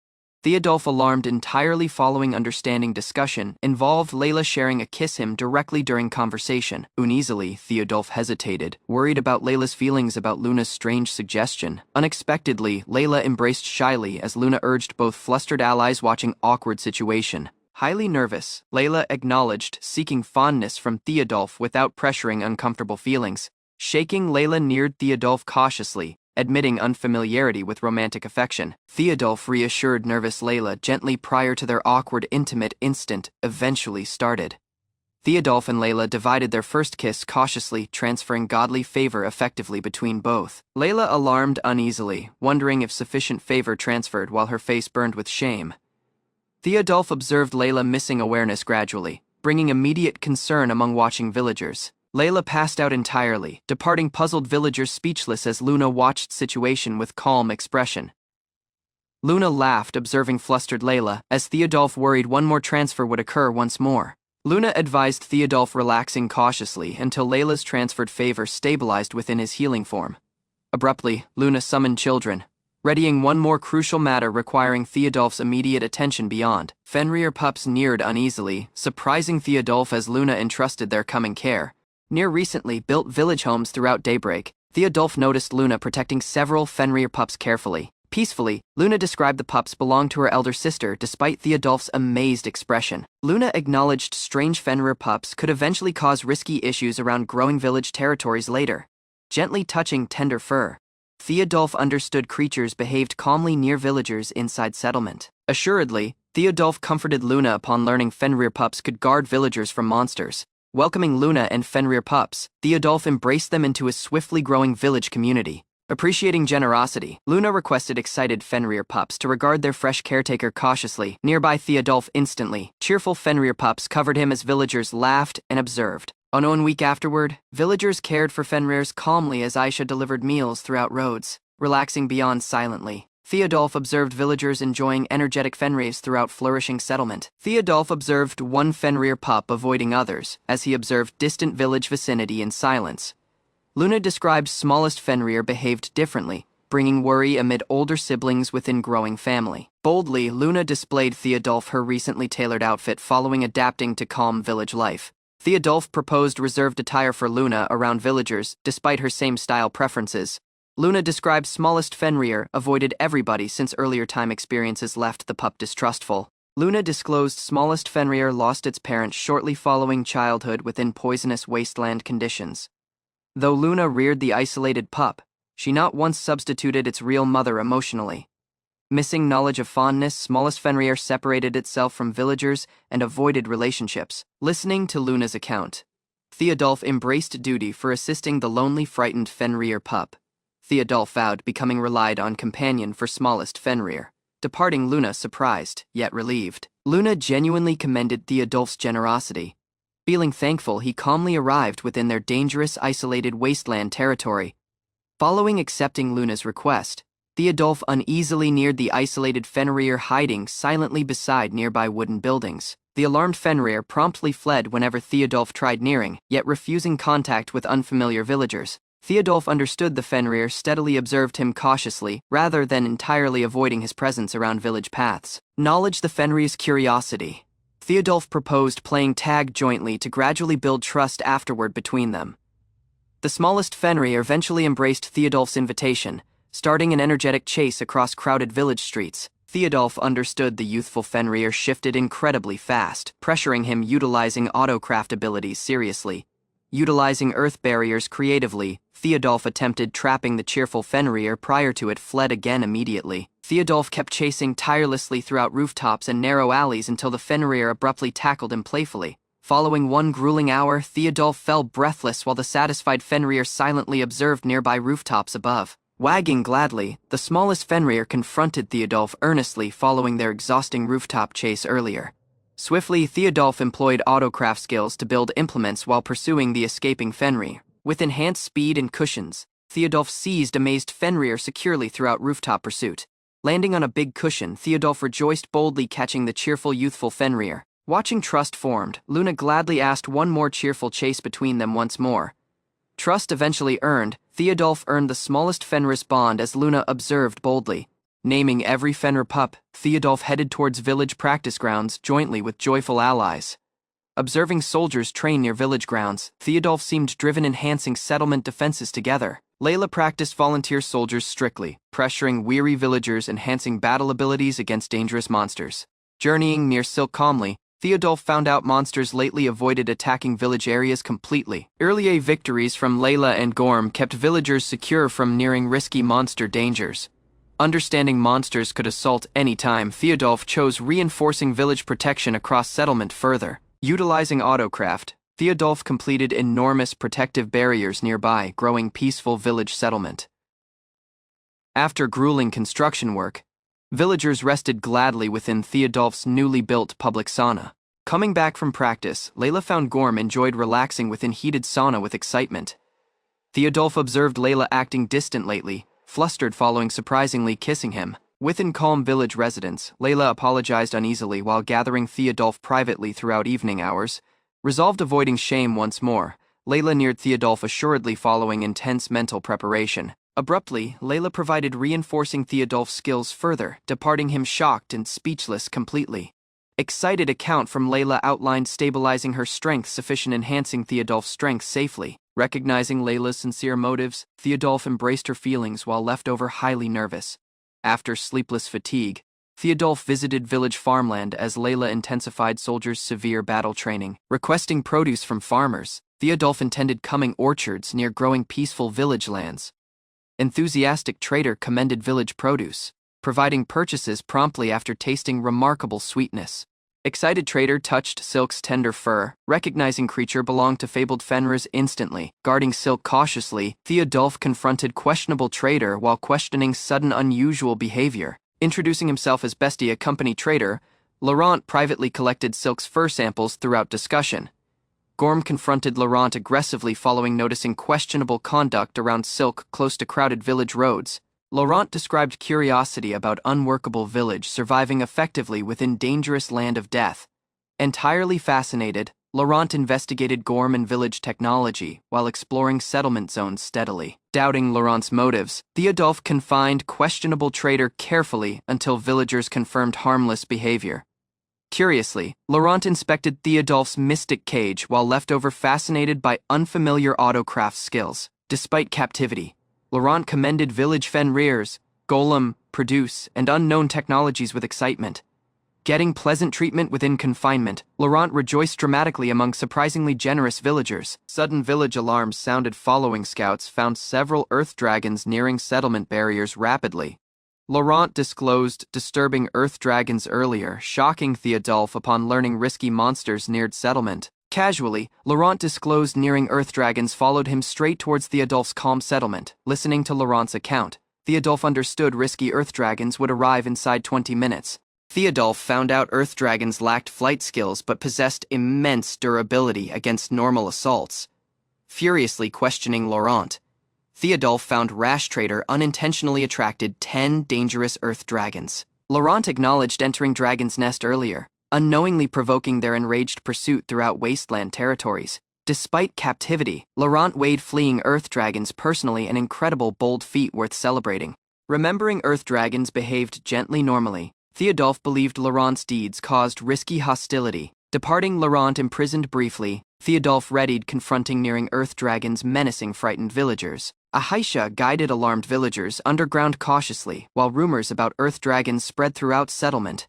Theodulf alarmed entirely following understanding discussion, involved Layla sharing a kiss him directly during conversation. Uneasily, Theodulf hesitated, worried about Layla's feelings about Luna's strange suggestion. Unexpectedly, Layla embraced shyly as Luna urged both flustered allies watching awkward situation. Highly nervous, Layla acknowledged seeking fondness from Theodulf without pressuring uncomfortable feelings. Shaking, Layla neared Theodulf cautiously, admitting unfamiliarity with romantic affection. Theodulf reassured nervous Layla gently prior to their awkward intimate instant eventually started. Theodulf and Layla divided their first kiss cautiously, transferring godly favor effectively between both. Layla alarmed uneasily, wondering if sufficient favor transferred while her face burned with shame. Theodulf observed Layla missing awareness gradually, bringing immediate concern among watching villagers. Layla passed out entirely, departing puzzled villagers speechless as Luna watched situation with calm expression. Luna laughed, observing flustered Layla, as Theodulf worried one more transfer would occur once more. Luna advised Theodulf relaxing cautiously until Layla's transferred favor stabilized within his healing form. Abruptly, Luna summoned children, readying one more crucial matter requiring Theodulf's immediate attention beyond. Fenrir pups neared uneasily, surprising Theodulf as Luna entrusted their coming care. Near recently built village homes throughout daybreak, Theodulf noticed Luna protecting several Fenrir pups carefully. Peacefully, Luna described the pups belonged to her elder sister despite Theodulf's amazed expression. Luna acknowledged strange Fenrir pups could eventually cause risky issues around growing village territories later. Gently touching tender fur, Theodulf understood creatures behaved calmly near villagers inside settlement. Assuredly, Theodulf comforted Luna upon learning Fenrir pups could guard villagers from monsters. Welcoming Luna and Fenrir pups, Theodulf embraced them into his swiftly growing village community. Appreciating generosity, Luna requested excited Fenrir pups to regard their fresh caretaker cautiously. Nearby Theodulf instantly, cheerful Fenrir pups covered him as villagers laughed and observed. On one week afterward, villagers cared for Fenrirs calmly as Aisha delivered meals throughout roads, relaxing beyond silently. Theodulf observed villagers enjoying energetic Fenrirs throughout flourishing settlement. Theodulf observed one Fenrir pup avoiding others, as he observed distant village vicinity in silence. Luna described smallest Fenrir behaved differently, bringing worry amid older siblings within growing family. Boldly, Luna displayed Theodulf her recently tailored outfit following adapting to calm village life. Theodulf proposed reserved attire for Luna around villagers, despite her same style preferences. Luna described smallest Fenrir avoided everybody since earlier time experiences left the pup distrustful. Luna disclosed smallest Fenrir lost its parents shortly following childhood within poisonous wasteland conditions. Though Luna reared the isolated pup, she not once substituted its real mother emotionally. Missing knowledge of fondness, smallest Fenrir separated itself from villagers and avoided relationships. Listening to Luna's account, Theodulf embraced duty for assisting the lonely, frightened Fenrir pup. Theodulf vowed becoming relied on companion for smallest Fenrir, departing Luna surprised, yet relieved. Luna genuinely commended Theodulf's generosity. Feeling thankful, he calmly arrived within their dangerous, isolated wasteland territory. Following accepting Luna's request, Theodulf uneasily neared the isolated Fenrir hiding silently beside nearby wooden buildings. The alarmed Fenrir promptly fled whenever Theodulf tried nearing, yet refusing contact with unfamiliar villagers. Theodulf understood the Fenrir steadily observed him cautiously, rather than entirely avoiding his presence around village paths. Knowledge the Fenrir's curiosity. Theodulf proposed playing tag jointly to gradually build trust afterward between them. The smallest Fenrir eventually embraced Theodulf's invitation, starting an energetic chase across crowded village streets. Theodulf understood the youthful Fenrir shifted incredibly fast, pressuring him utilizing autocraft abilities seriously. Utilizing earth barriers creatively, Theodulf attempted trapping the cheerful Fenrir prior to it fled again immediately. Theodulf kept chasing tirelessly throughout rooftops and narrow alleys until the Fenrir abruptly tackled him playfully. Following one grueling hour, Theodulf fell breathless while the satisfied Fenrir silently observed nearby rooftops above. Wagging gladly, the smallest Fenrir confronted Theodulf earnestly following their exhausting rooftop chase earlier. Swiftly, Theodulf employed autocraft skills to build implements while pursuing the escaping Fenrir. With enhanced speed and cushions, Theodulf seized amazed Fenrir securely throughout rooftop pursuit. Landing on a big cushion, Theodulf rejoiced boldly catching the cheerful youthful Fenrir. Watching trust formed, Luna gladly asked one more cheerful chase between them once more. Trust eventually earned, Theodulf earned the smallest Fenrir's bond as Luna observed boldly. Naming every Fenrir pup, Theodulf headed towards village practice grounds jointly with joyful allies. Observing soldiers train near village grounds, Theodulf seemed driven enhancing settlement defenses together. Layla practiced volunteer soldiers strictly, pressuring weary villagers enhancing battle abilities against dangerous monsters. Journeying near Silk calmly, Theodulf found out monsters lately avoided attacking village areas completely. Early victories from Layla and Gorm kept villagers secure from nearing risky monster dangers. Understanding monsters could assault any time, Theodulf chose reinforcing village protection across settlement further. Utilizing autocraft, Theodulf completed enormous protective barriers nearby, growing peaceful village settlement. After grueling construction work, villagers rested gladly within Theodulf's newly built public sauna. Coming back from practice, Layla found Gorm enjoyed relaxing within heated sauna with excitement. Theodulf observed Layla acting distant lately, flustered following surprisingly kissing him. Within calm village residence, Layla apologized uneasily while gathering Theodulf privately throughout evening hours. Resolved avoiding shame once more, Layla neared Theodulf assuredly following intense mental preparation. Abruptly, Layla provided reinforcing Theodulf's skills further, departing him shocked and speechless completely. Excited account from Layla outlined stabilizing her strength sufficient enhancing Theodulf's strength safely. Recognizing Layla's sincere motives, Theodulf embraced her feelings while left over highly nervous. After sleepless fatigue, Theodulf visited village farmland as Layla intensified soldiers' severe battle training. Requesting produce from farmers, Theodulf intended coming orchards near growing peaceful village lands. Enthusiastic trader commended village produce, providing purchases promptly after tasting remarkable sweetness. Excited trader touched Silk's tender fur, recognizing creature belonged to fabled Fenrir's instantly. Guarding Silk cautiously, Theodulf confronted questionable trader while questioning sudden unusual behavior. Introducing himself as bestie company trader, Laurent privately collected Silk's fur samples throughout discussion. Gorm confronted Laurent aggressively following noticing questionable conduct around Silk close to crowded village roads. Laurent described curiosity about unworkable village surviving effectively within dangerous land of death. Entirely fascinated, Laurent investigated Gorm and village technology while exploring settlement zones steadily. Doubting Laurent's motives, Theodulf confined questionable traitor carefully until villagers confirmed harmless behavior. Curiously, Laurent inspected Theodulf's mystic cage while left over fascinated by unfamiliar autocraft skills. Despite captivity, Laurent commended village Fenrir's, golem, produce, and unknown technologies with excitement. Getting pleasant treatment within confinement, Laurent rejoiced dramatically among surprisingly generous villagers. Sudden village alarms sounded following scouts found several earth dragons nearing settlement barriers rapidly. Laurent disclosed disturbing earth dragons earlier, shocking Theodulf upon learning risky monsters neared settlement. Casually, Laurent disclosed nearing earth dragons followed him straight towards Theodulf's calm settlement. Listening to Laurent's account, Theodulf understood risky earth dragons would arrive inside 20 minutes. Theodulf found out earth dragons lacked flight skills but possessed immense durability against normal assaults. Furiously questioning Laurent, Theodulf found rash trader unintentionally attracted 10 dangerous earth dragons. Laurent acknowledged entering Dragon's Nest earlier, unknowingly provoking their enraged pursuit throughout wasteland territories. Despite captivity, Laurent weighed fleeing earth dragons personally an incredible bold feat worth celebrating. Remembering earth dragons behaved gently normally, Theodulf believed Laurent's deeds caused risky hostility. Departing Laurent imprisoned briefly, Theodulf readied confronting nearing earth dragons menacing frightened villagers. Aisha guided alarmed villagers underground cautiously while rumors about earth dragons spread throughout settlement.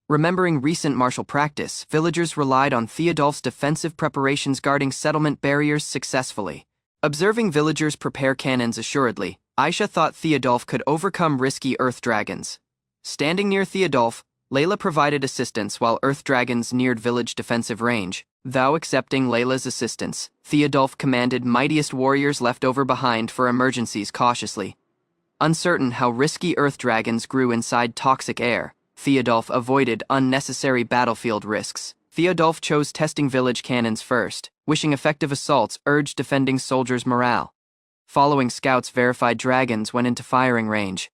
Remembering recent martial practice, villagers relied on Theodulf's defensive preparations guarding settlement barriers successfully. Observing villagers prepare cannons assuredly, Aisha thought Theodulf could overcome risky earth dragons. Standing near Theodulf, Layla provided assistance while earth dragons neared village defensive range. Thou accepting Layla's assistance, Theodulf commanded mightiest warriors left over behind for emergencies cautiously. Uncertain how risky earth dragons grew inside toxic air, Theodulf avoided unnecessary battlefield risks. Theodulf chose testing village cannons first, wishing effective assaults urged defending soldiers' morale. Following scouts verified dragons went into firing range.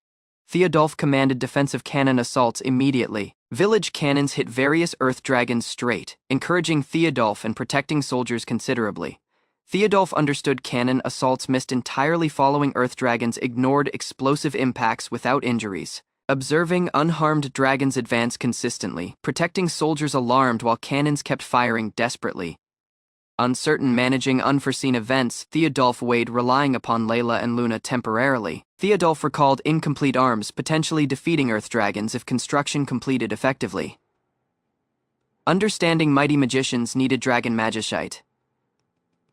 Theodulf commanded defensive cannon assaults immediately. Village cannons hit various earth dragons straight, encouraging Theodulf and protecting soldiers considerably. Theodulf understood cannon assaults missed entirely following earth dragons ignored explosive impacts without injuries. Observing unharmed dragons advance consistently, protecting soldiers alarmed while cannons kept firing desperately. Uncertain managing unforeseen events, Theodulf weighed relying upon Layla and Luna temporarily. Theodulf recalled incomplete arms potentially defeating earth dragons if construction completed effectively. Understanding mighty magicians needed dragon magicite.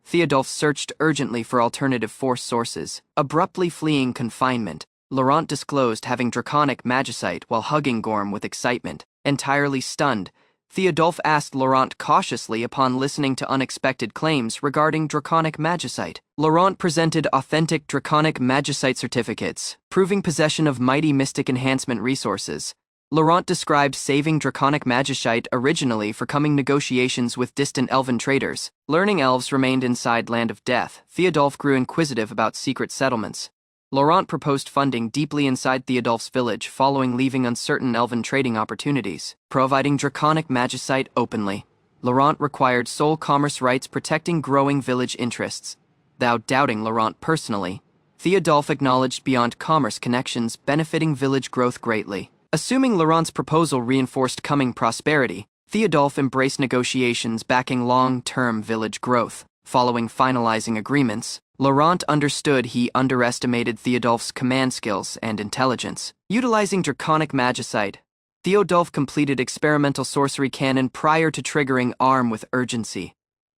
Theodulf searched urgently for alternative force sources. Abruptly fleeing confinement, Laurent disclosed having draconic magicite while hugging Gorm with excitement. Entirely stunned, Theodulf asked Laurent cautiously upon listening to unexpected claims regarding draconic magicite. Laurent presented authentic draconic magicite certificates, proving possession of mighty mystic enhancement resources. Laurent described saving draconic magicite originally for coming negotiations with distant elven traders. Learning elves remained inside Land of Death, Theodulf grew inquisitive about secret settlements. Laurent proposed funding deeply inside Theodulf's village following leaving uncertain elven trading opportunities, providing draconic magicite openly. Laurent required sole commerce rights protecting growing village interests. Thou doubting Laurent personally, Theodulf acknowledged beyond commerce connections benefiting village growth greatly. Assuming Laurent's proposal reinforced coming prosperity, Theodulf embraced negotiations backing long-term village growth. Following finalizing agreements, Laurent understood he underestimated Theodulf's command skills and intelligence. Utilizing draconic magicite, Theodulf completed experimental sorcery cannon prior to triggering arm with urgency.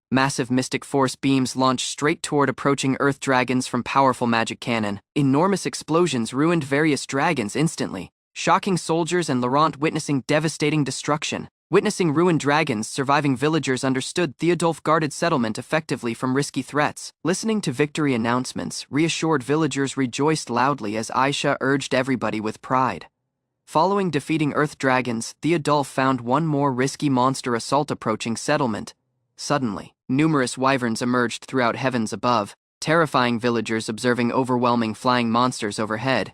Massive mystic force beams launched straight toward approaching earth dragons from powerful magic cannon. Enormous explosions ruined various dragons instantly, shocking soldiers and Laurent witnessing devastating destruction. Witnessing ruined dragons, surviving villagers understood Theodulf guarded settlement effectively from risky threats. Listening to victory announcements, reassured villagers rejoiced loudly as Aisha urged everybody with pride. Following defeating earth dragons, Theodulf found one more risky monster assault approaching settlement. Suddenly, numerous wyverns emerged throughout heavens above, terrifying villagers observing overwhelming flying monsters overhead.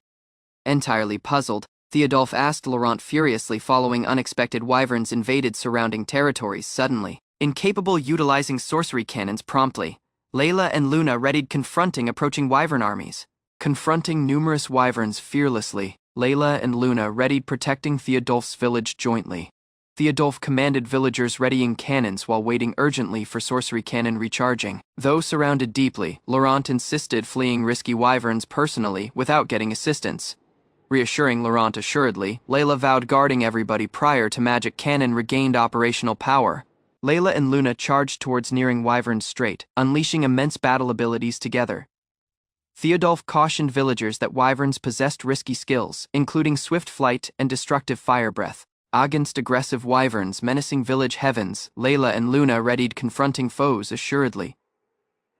Entirely puzzled, Theodulf asked Laurent furiously following unexpected wyverns invaded surrounding territories suddenly. Incapable utilizing sorcery cannons promptly, Layla and Luna readied confronting approaching wyvern armies. Confronting numerous wyverns fearlessly, Layla and Luna readied protecting Theodulf's village jointly. Theodulf commanded villagers readying cannons while waiting urgently for sorcery cannon recharging. Though surrounded deeply, Laurent insisted fleeing risky wyverns personally without getting assistance. Reassuring Laurent assuredly, Layla vowed guarding everybody prior to magic cannon regained operational power. Layla and Luna charged towards nearing Wyvern Strait, unleashing immense battle abilities together. Theodulf cautioned villagers that wyverns possessed risky skills, including swift flight and destructive fire breath. Against aggressive wyverns menacing village heavens, Layla and Luna readied confronting foes assuredly.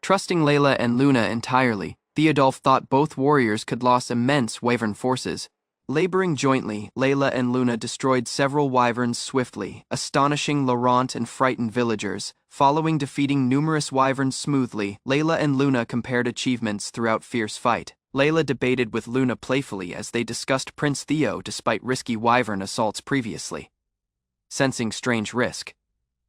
Trusting Layla and Luna entirely, Theodulf thought both warriors could lose immense wyvern forces. Laboring jointly, Layla and Luna destroyed several wyverns swiftly, astonishing Laurent and frightened villagers. Following defeating numerous wyverns smoothly, Layla and Luna compared achievements throughout fierce fight. Layla debated with Luna playfully as they discussed Prince Theo despite risky wyvern assaults previously. Sensing strange risk,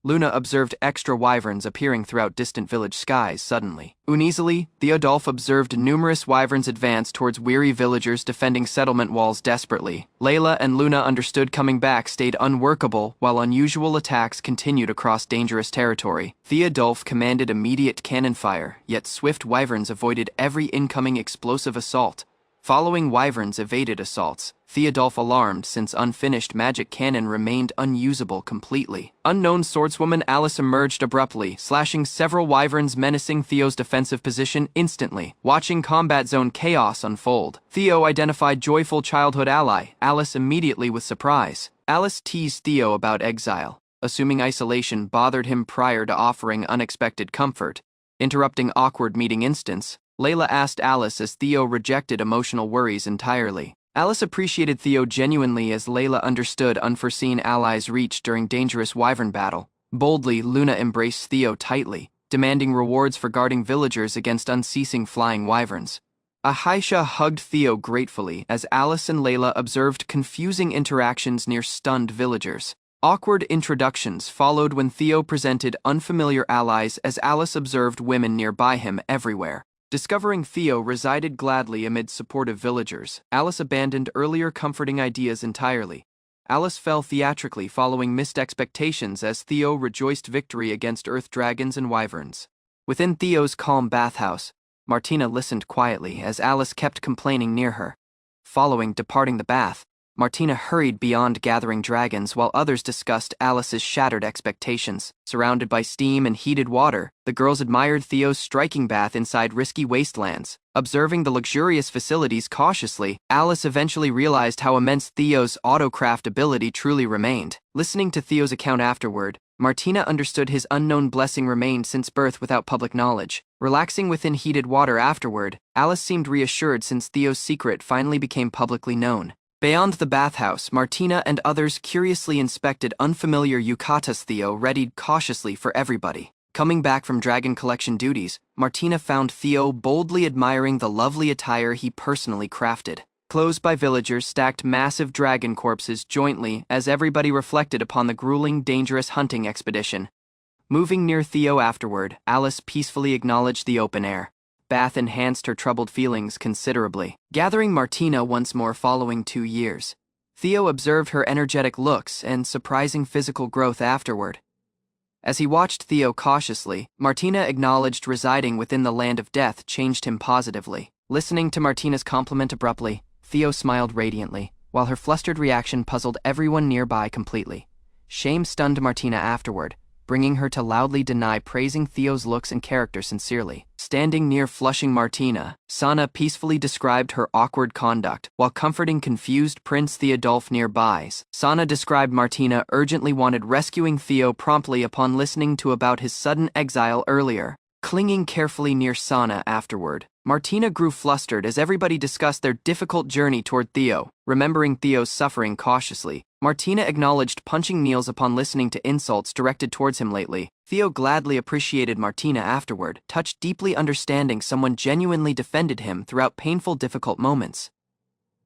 Luna observed extra wyverns appearing throughout distant village skies suddenly. Uneasily, Theodulf observed numerous wyverns advance towards weary villagers defending settlement walls desperately. Layla and Luna understood coming back stayed unworkable while unusual attacks continued across dangerous territory. Theodulf commanded immediate cannon fire, yet swift wyverns avoided every incoming explosive assault. Following wyverns evaded assaults, Theodulf alarmed since unfinished magic cannon remained unusable completely. Unknown swordswoman Alice emerged abruptly, slashing several wyverns menacing Theo's defensive position instantly. Watching combat zone chaos unfold, Theo identified joyful childhood ally, Alice immediately with surprise. Alice teased Theo about exile, assuming isolation bothered him prior to offering unexpected comfort. Interrupting awkward meeting instance, Layla asked Alice as Theo rejected emotional worries entirely. Alice appreciated Theo genuinely as Layla understood unforeseen allies reached during dangerous wyvern battle. Boldly, Luna embraced Theo tightly, demanding rewards for guarding villagers against unceasing flying wyverns. Aisha hugged Theo gratefully as Alice and Layla observed confusing interactions near stunned villagers. Awkward introductions followed when Theo presented unfamiliar allies as Alice observed women nearby him everywhere. Discovering Theo resided gladly amid supportive villagers, Alice abandoned earlier comforting ideas entirely. Alice fell theatrically following missed expectations as Theo rejoiced victory against earth dragons and wyverns. Within Theo's calm bathhouse, Martina listened quietly as Alice kept complaining near her. Following departing the bath, Martina hurried beyond gathering dragons while others discussed Alice's shattered expectations. Surrounded by steam and heated water, the girls admired Theo's striking bath inside risky wastelands. Observing the luxurious facilities cautiously, Alice eventually realized how immense Theo's autocraft ability truly remained. Listening to Theo's account afterward, Martina understood his unknown blessing remained since birth without public knowledge. Relaxing within heated water afterward, Alice seemed reassured since Theo's secret finally became publicly known. Beyond the bathhouse, Martina and others curiously inspected unfamiliar yukatas Theo readied cautiously for everybody. Coming back from dragon collection duties, Martina found Theo boldly admiring the lovely attire he personally crafted. Clothes by villagers stacked massive dragon corpses jointly as everybody reflected upon the grueling, dangerous hunting expedition. Moving near Theo afterward, Alice peacefully acknowledged the open air. Bath enhanced her troubled feelings considerably. Gathering Martina once more following 2 years, Theo observed her energetic looks and surprising physical growth afterward. As he watched Theo cautiously, Martina acknowledged residing within the land of death changed him positively. Listening to Martina's compliment abruptly, Theo smiled radiantly, while her flustered reaction puzzled everyone nearby completely. Shame stunned Martina afterward, bringing her to loudly deny praising Theo's looks and character sincerely. Standing near flushing Martina, Sana peacefully described her awkward conduct, while comforting confused Prince Theodulf nearby. Sana described Martina urgently wanted rescuing Theo promptly upon listening to about his sudden exile earlier. Clinging carefully near Sana afterward, Martina grew flustered as everybody discussed their difficult journey toward Theo. Remembering Theo's suffering cautiously, Martina acknowledged punching Niels upon listening to insults directed towards him lately. Theo gladly appreciated Martina afterward, touched deeply understanding someone genuinely defended him throughout painful difficult moments.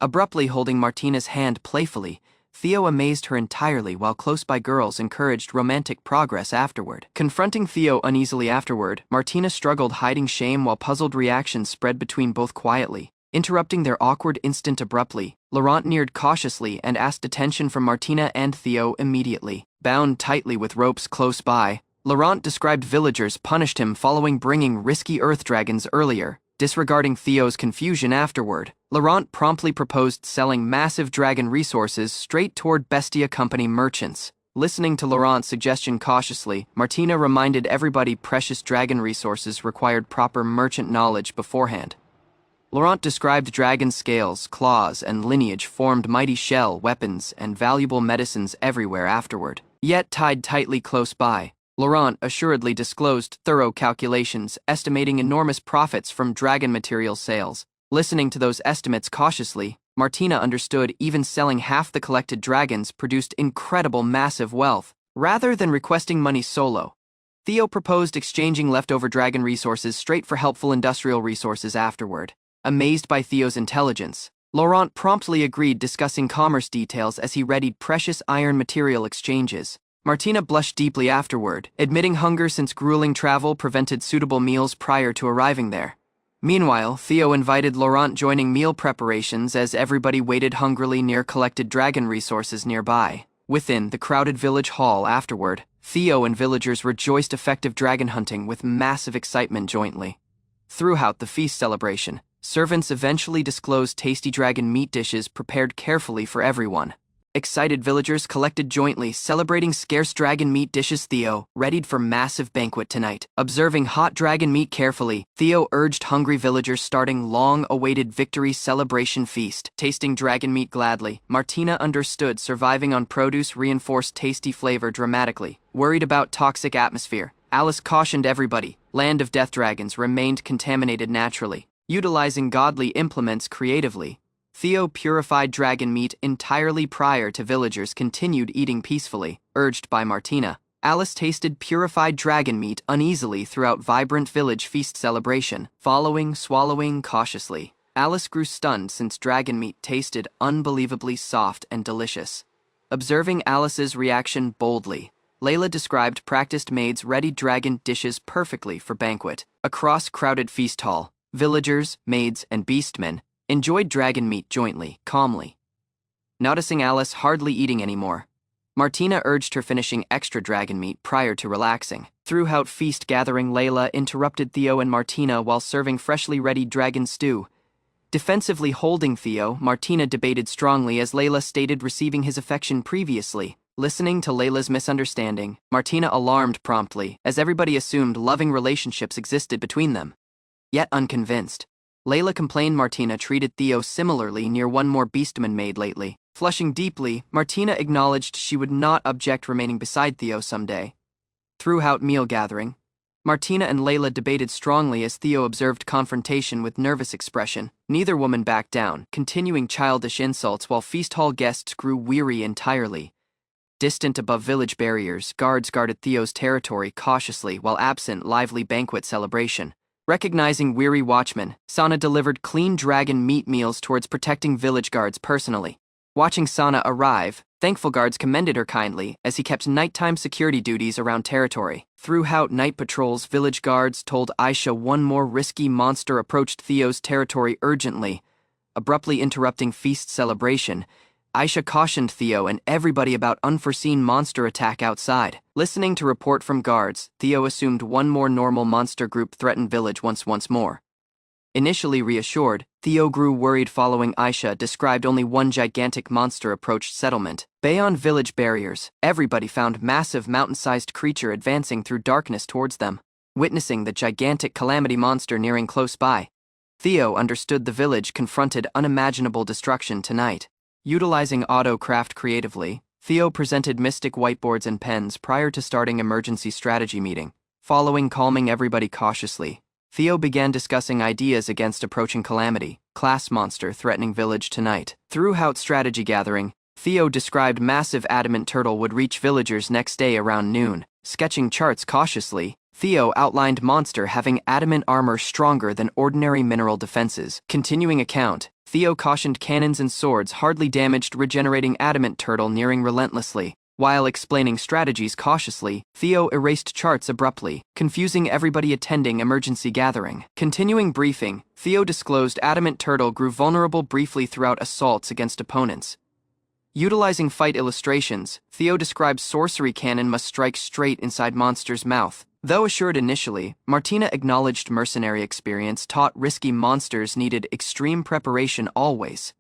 Abruptly holding Martina's hand playfully, Theo amazed her entirely while close-by girls encouraged romantic progress afterward. Confronting Theo uneasily afterward, Martina struggled hiding shame while puzzled reactions spread between both quietly. Interrupting their awkward instant abruptly, Laurent neared cautiously and asked attention from Martina and Theo immediately. Bound tightly with ropes close by, Laurent described villagers punished him following bringing risky earth dragons earlier. Disregarding Theo's confusion afterward, Laurent promptly proposed selling massive dragon resources straight toward Bestia Company merchants. Listening to Laurent's suggestion cautiously, Martina reminded everybody precious dragon resources required proper merchant knowledge beforehand. Laurent described dragon scales, claws, and lineage formed mighty shell, weapons, and valuable medicines everywhere afterward. Yet tied tightly close by, Laurent assuredly disclosed thorough calculations estimating enormous profits from dragon material sales. Listening to those estimates cautiously, Martina understood even selling half the collected dragons produced incredible massive wealth. Rather than requesting money solo, Theo proposed exchanging leftover dragon resources straight for helpful industrial resources afterward. Amazed by Theo's intelligence, Laurent promptly agreed, discussing commerce details as he readied precious iron material exchanges. Martina blushed deeply afterward, admitting hunger since grueling travel prevented suitable meals prior to arriving there. Meanwhile, Theo invited Laurent joining meal preparations as everybody waited hungrily near collected dragon resources nearby. Within the crowded village hall afterward, Theo and villagers rejoiced effective dragon hunting with massive excitement jointly. Throughout the feast celebration, servants eventually disclosed tasty dragon meat dishes prepared carefully for everyone. Excited villagers collected jointly, celebrating scarce dragon meat dishes. Theo readied for massive banquet tonight. Observing hot dragon meat carefully, Theo urged hungry villagers starting long-awaited victory celebration feast. Tasting dragon meat gladly, Martina understood surviving on produce reinforced tasty flavor dramatically. Worried about toxic atmosphere, Alice cautioned everybody, land of death dragons remained contaminated naturally. Utilizing godly implements creatively, Theo purified dragon meat entirely prior to villagers continued eating peacefully. Urged by Martina, Alice tasted purified dragon meat uneasily throughout vibrant village feast celebration. Swallowing cautiously, Alice grew stunned since dragon meat tasted unbelievably soft and delicious. Observing Alice's reaction boldly, Layla described practiced maids readied dragon dishes perfectly for banquet. Across crowded feast hall, villagers, maids, and beastmen enjoyed dragon meat jointly, calmly. Noticing Alice hardly eating anymore, Martina urged her finishing extra dragon meat prior to relaxing. Throughout feast gathering, Layla interrupted Theo and Martina while serving freshly readied dragon stew. Defensively holding Theo, Martina debated strongly as Layla stated receiving his affection previously. Listening to Layla's misunderstanding, Martina alarmed promptly as everybody assumed loving relationships existed between them. Yet unconvinced, Layla complained Martina treated Theo similarly near one more beastman maid lately. Flushing deeply, Martina acknowledged she would not object remaining beside Theo someday. Throughout meal gathering, Martina and Layla debated strongly as Theo observed confrontation with nervous expression. Neither woman backed down, continuing childish insults while feast hall guests grew weary entirely. Distant above village barriers, guards guarded Theo's territory cautiously while absent lively banquet celebration. Recognizing weary watchmen, Sana delivered clean dragon meat meals towards protecting village guards personally. Watching Sana arrive, thankful guards commended her kindly as he kept nighttime security duties around territory. Throughout night patrols, village guards told Aisha one more risky monster approached Theo's territory urgently. Abruptly interrupting feast celebration, Aisha cautioned Theo and everybody about unforeseen monster attack outside. Listening to report from guards, Theo assumed one more normal monster group threatened village once more. Initially reassured, Theo grew worried following Aisha described only one gigantic monster approached settlement. Beyond village barriers, everybody found massive mountain-sized creature advancing through darkness towards them. Witnessing the gigantic calamity monster nearing close by, Theo understood the village confronted unimaginable destruction tonight. Utilizing auto-craft creatively, Theo presented mystic whiteboards and pens prior to starting emergency strategy meeting. Following calming everybody cautiously, Theo began discussing ideas against approaching calamity, class monster threatening village tonight. Throughout strategy gathering, Theo described massive adamant turtle would reach villagers next day around noon. Sketching charts cautiously, Theo outlined monster having adamant armor stronger than ordinary mineral defenses. Continuing account, Theo cautioned cannons and swords hardly damaged regenerating adamant turtle nearing relentlessly. While explaining strategies cautiously, Theo erased charts abruptly, confusing everybody attending emergency gathering. Continuing briefing, Theo disclosed adamant turtle grew vulnerable briefly throughout assaults against opponents. Utilizing fight illustrations, Theo described sorcery cannon must strike straight inside monster's mouth. Though assured initially, Martina acknowledged mercenary experience taught risky monsters needed extreme preparation always.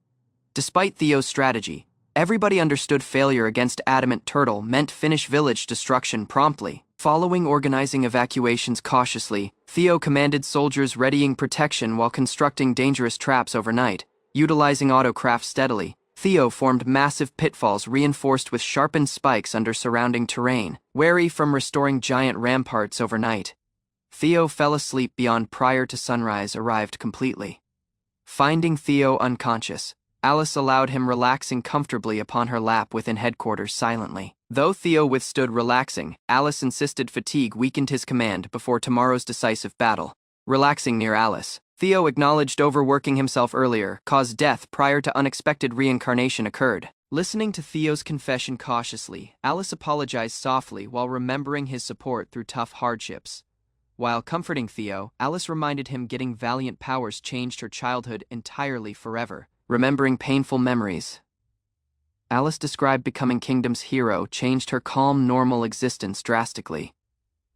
Despite Theo's strategy, everybody understood failure against adamant turtle meant finish village destruction promptly. Following organizing evacuations cautiously, Theo commanded soldiers readying protection while constructing dangerous traps overnight. Utilizing autocraft steadily, Theo formed massive pitfalls reinforced with sharpened spikes under surrounding terrain, wary from restoring giant ramparts overnight. Theo fell asleep beyond prior to sunrise arrived completely. Finding Theo unconscious, Alice allowed him relaxing comfortably upon her lap within headquarters silently. Though Theo withstood relaxing, Alice insisted fatigue weakened his command before tomorrow's decisive battle. Relaxing near Alice, Theo acknowledged overworking himself earlier caused death prior to unexpected reincarnation occurred. Listening to Theo's confession cautiously, Alice apologized softly while remembering his support through tough hardships. While comforting Theo, Alice reminded him getting valiant powers changed her childhood entirely forever, remembering painful memories. Alice described becoming Kingdom's hero changed her calm, normal existence drastically.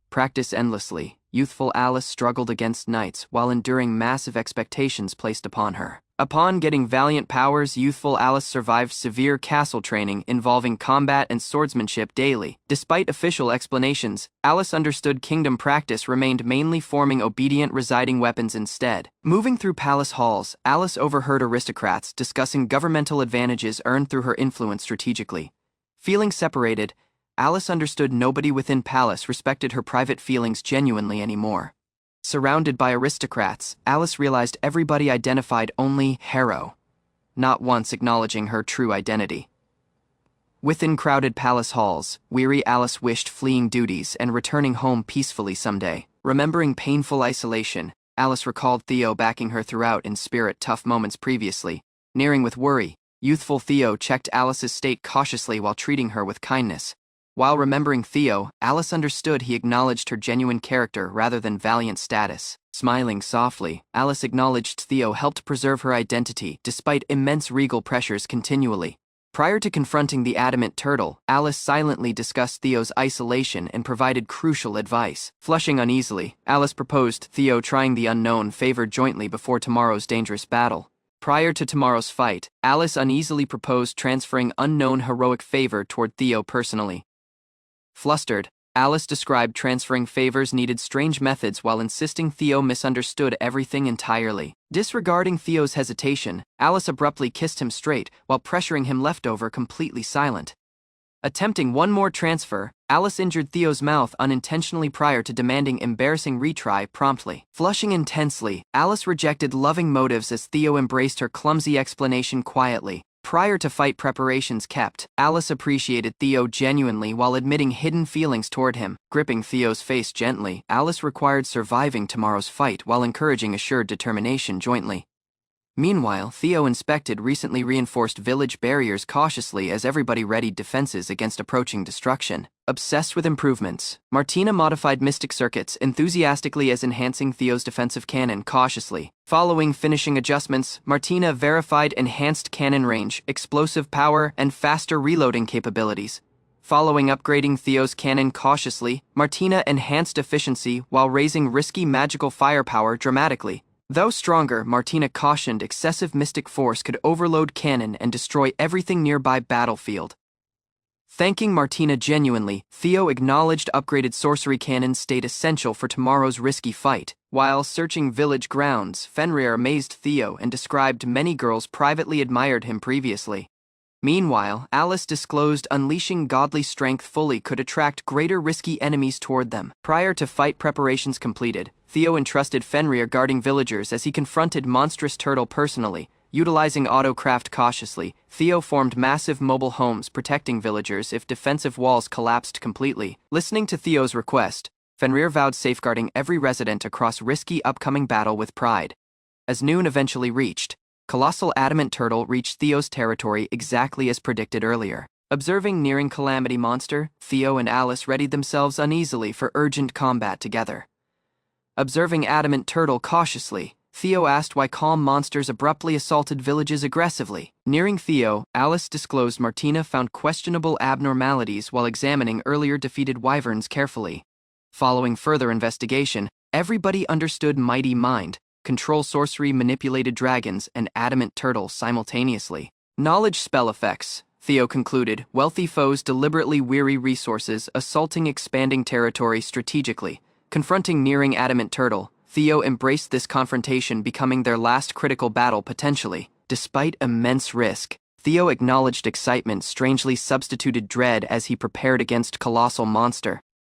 Practice endlessly, youthful Alice struggled against knights while enduring massive expectations placed upon her. Upon getting valiant powers, youthful Alice survived severe castle training involving combat and swordsmanship daily. Despite official explanations, Alice understood kingdom practice remained mainly forming obedient residing weapons instead. Moving through palace halls, Alice overheard aristocrats discussing governmental advantages earned through her influence strategically. Feeling separated, Alice understood nobody within palace respected her private feelings genuinely anymore. Surrounded by aristocrats, Alice realized everybody identified only Harrow, not once acknowledging her true identity. Within crowded palace halls, weary Alice wished fleeing duties and returning home peacefully someday. Remembering painful isolation, Alice recalled Theo backing her throughout in spirit tough moments previously. Nearing with worry, youthful Theo checked Alice's state cautiously while treating her with kindness. While remembering Theo, Alice understood he acknowledged her genuine character rather than valiant status. Smiling softly, Alice acknowledged Theo helped preserve her identity despite immense regal pressures continually. Prior to confronting the adamant turtle, Alice silently discussed Theo's isolation and provided crucial advice. Flushing uneasily, Alice proposed Theo trying the unknown favor jointly before tomorrow's dangerous battle. Prior to tomorrow's fight, Alice uneasily proposed transferring unknown heroic favor toward Theo personally. Flustered, Alice described transferring favors needed strange methods while insisting Theo misunderstood everything entirely. Disregarding Theo's hesitation, Alice abruptly kissed him straight while pressuring him leftover completely silent. Attempting one more transfer, Alice injured Theo's mouth unintentionally prior to demanding embarrassing retry promptly. Flushing intensely, Alice rejected loving motives as Theo embraced her clumsy explanation quietly. Prior to fight preparations kept, Alice appreciated Theo genuinely while admitting hidden feelings toward him. Gripping Theo's face gently, Alice required surviving tomorrow's fight while encouraging assured determination jointly. Meanwhile, Theo inspected recently reinforced village barriers cautiously as everybody readied defenses against approaching destruction. Obsessed with improvements, Martina modified mystic circuits enthusiastically as enhancing Theo's defensive cannon cautiously. Following finishing adjustments, Martina verified enhanced cannon range, explosive power, and faster reloading capabilities. Following upgrading Theo's cannon cautiously, Martina enhanced efficiency while raising risky magical firepower dramatically. Though stronger, Martina cautioned excessive mystic force could overload cannon and destroy everything nearby battlefield. Thanking Martina genuinely, Theo acknowledged upgraded sorcery cannons stayed essential for tomorrow's risky fight. While searching village grounds, Fenrir amazed Theo and described many girls privately admired him previously. Meanwhile, Alice disclosed unleashing godly strength fully could attract greater risky enemies toward them. Prior to fight preparations completed, Theo entrusted Fenrir guarding villagers as he confronted monstrous turtle personally. Utilizing autocraft cautiously, Theo formed massive mobile homes protecting villagers if defensive walls collapsed completely. Listening to Theo's request, Fenrir vowed safeguarding every resident across risky upcoming battle with pride. As noon eventually reached, Colossal Adamant Turtle reached Theo's territory exactly as predicted earlier. Observing nearing Calamity Monster, Theo and Alice readied themselves uneasily for urgent combat together. Observing Adamant Turtle cautiously, Theo asked why calm monsters abruptly assaulted villages aggressively. Nearing Theo, Alice disclosed Martina found questionable abnormalities while examining earlier defeated wyverns carefully. Following further investigation, everybody understood Mighty Mind, control sorcery manipulated dragons, and Adamant Turtle simultaneously. Knowledge spell effects, Theo concluded, wealthy foes deliberately weary resources, assaulting expanding territory strategically. Confronting nearing Adamant Turtle, Theo embraced this confrontation, becoming their last critical battle potentially. Despite immense risk, Theo acknowledged excitement strangely substituted dread as he prepared against colossal monster.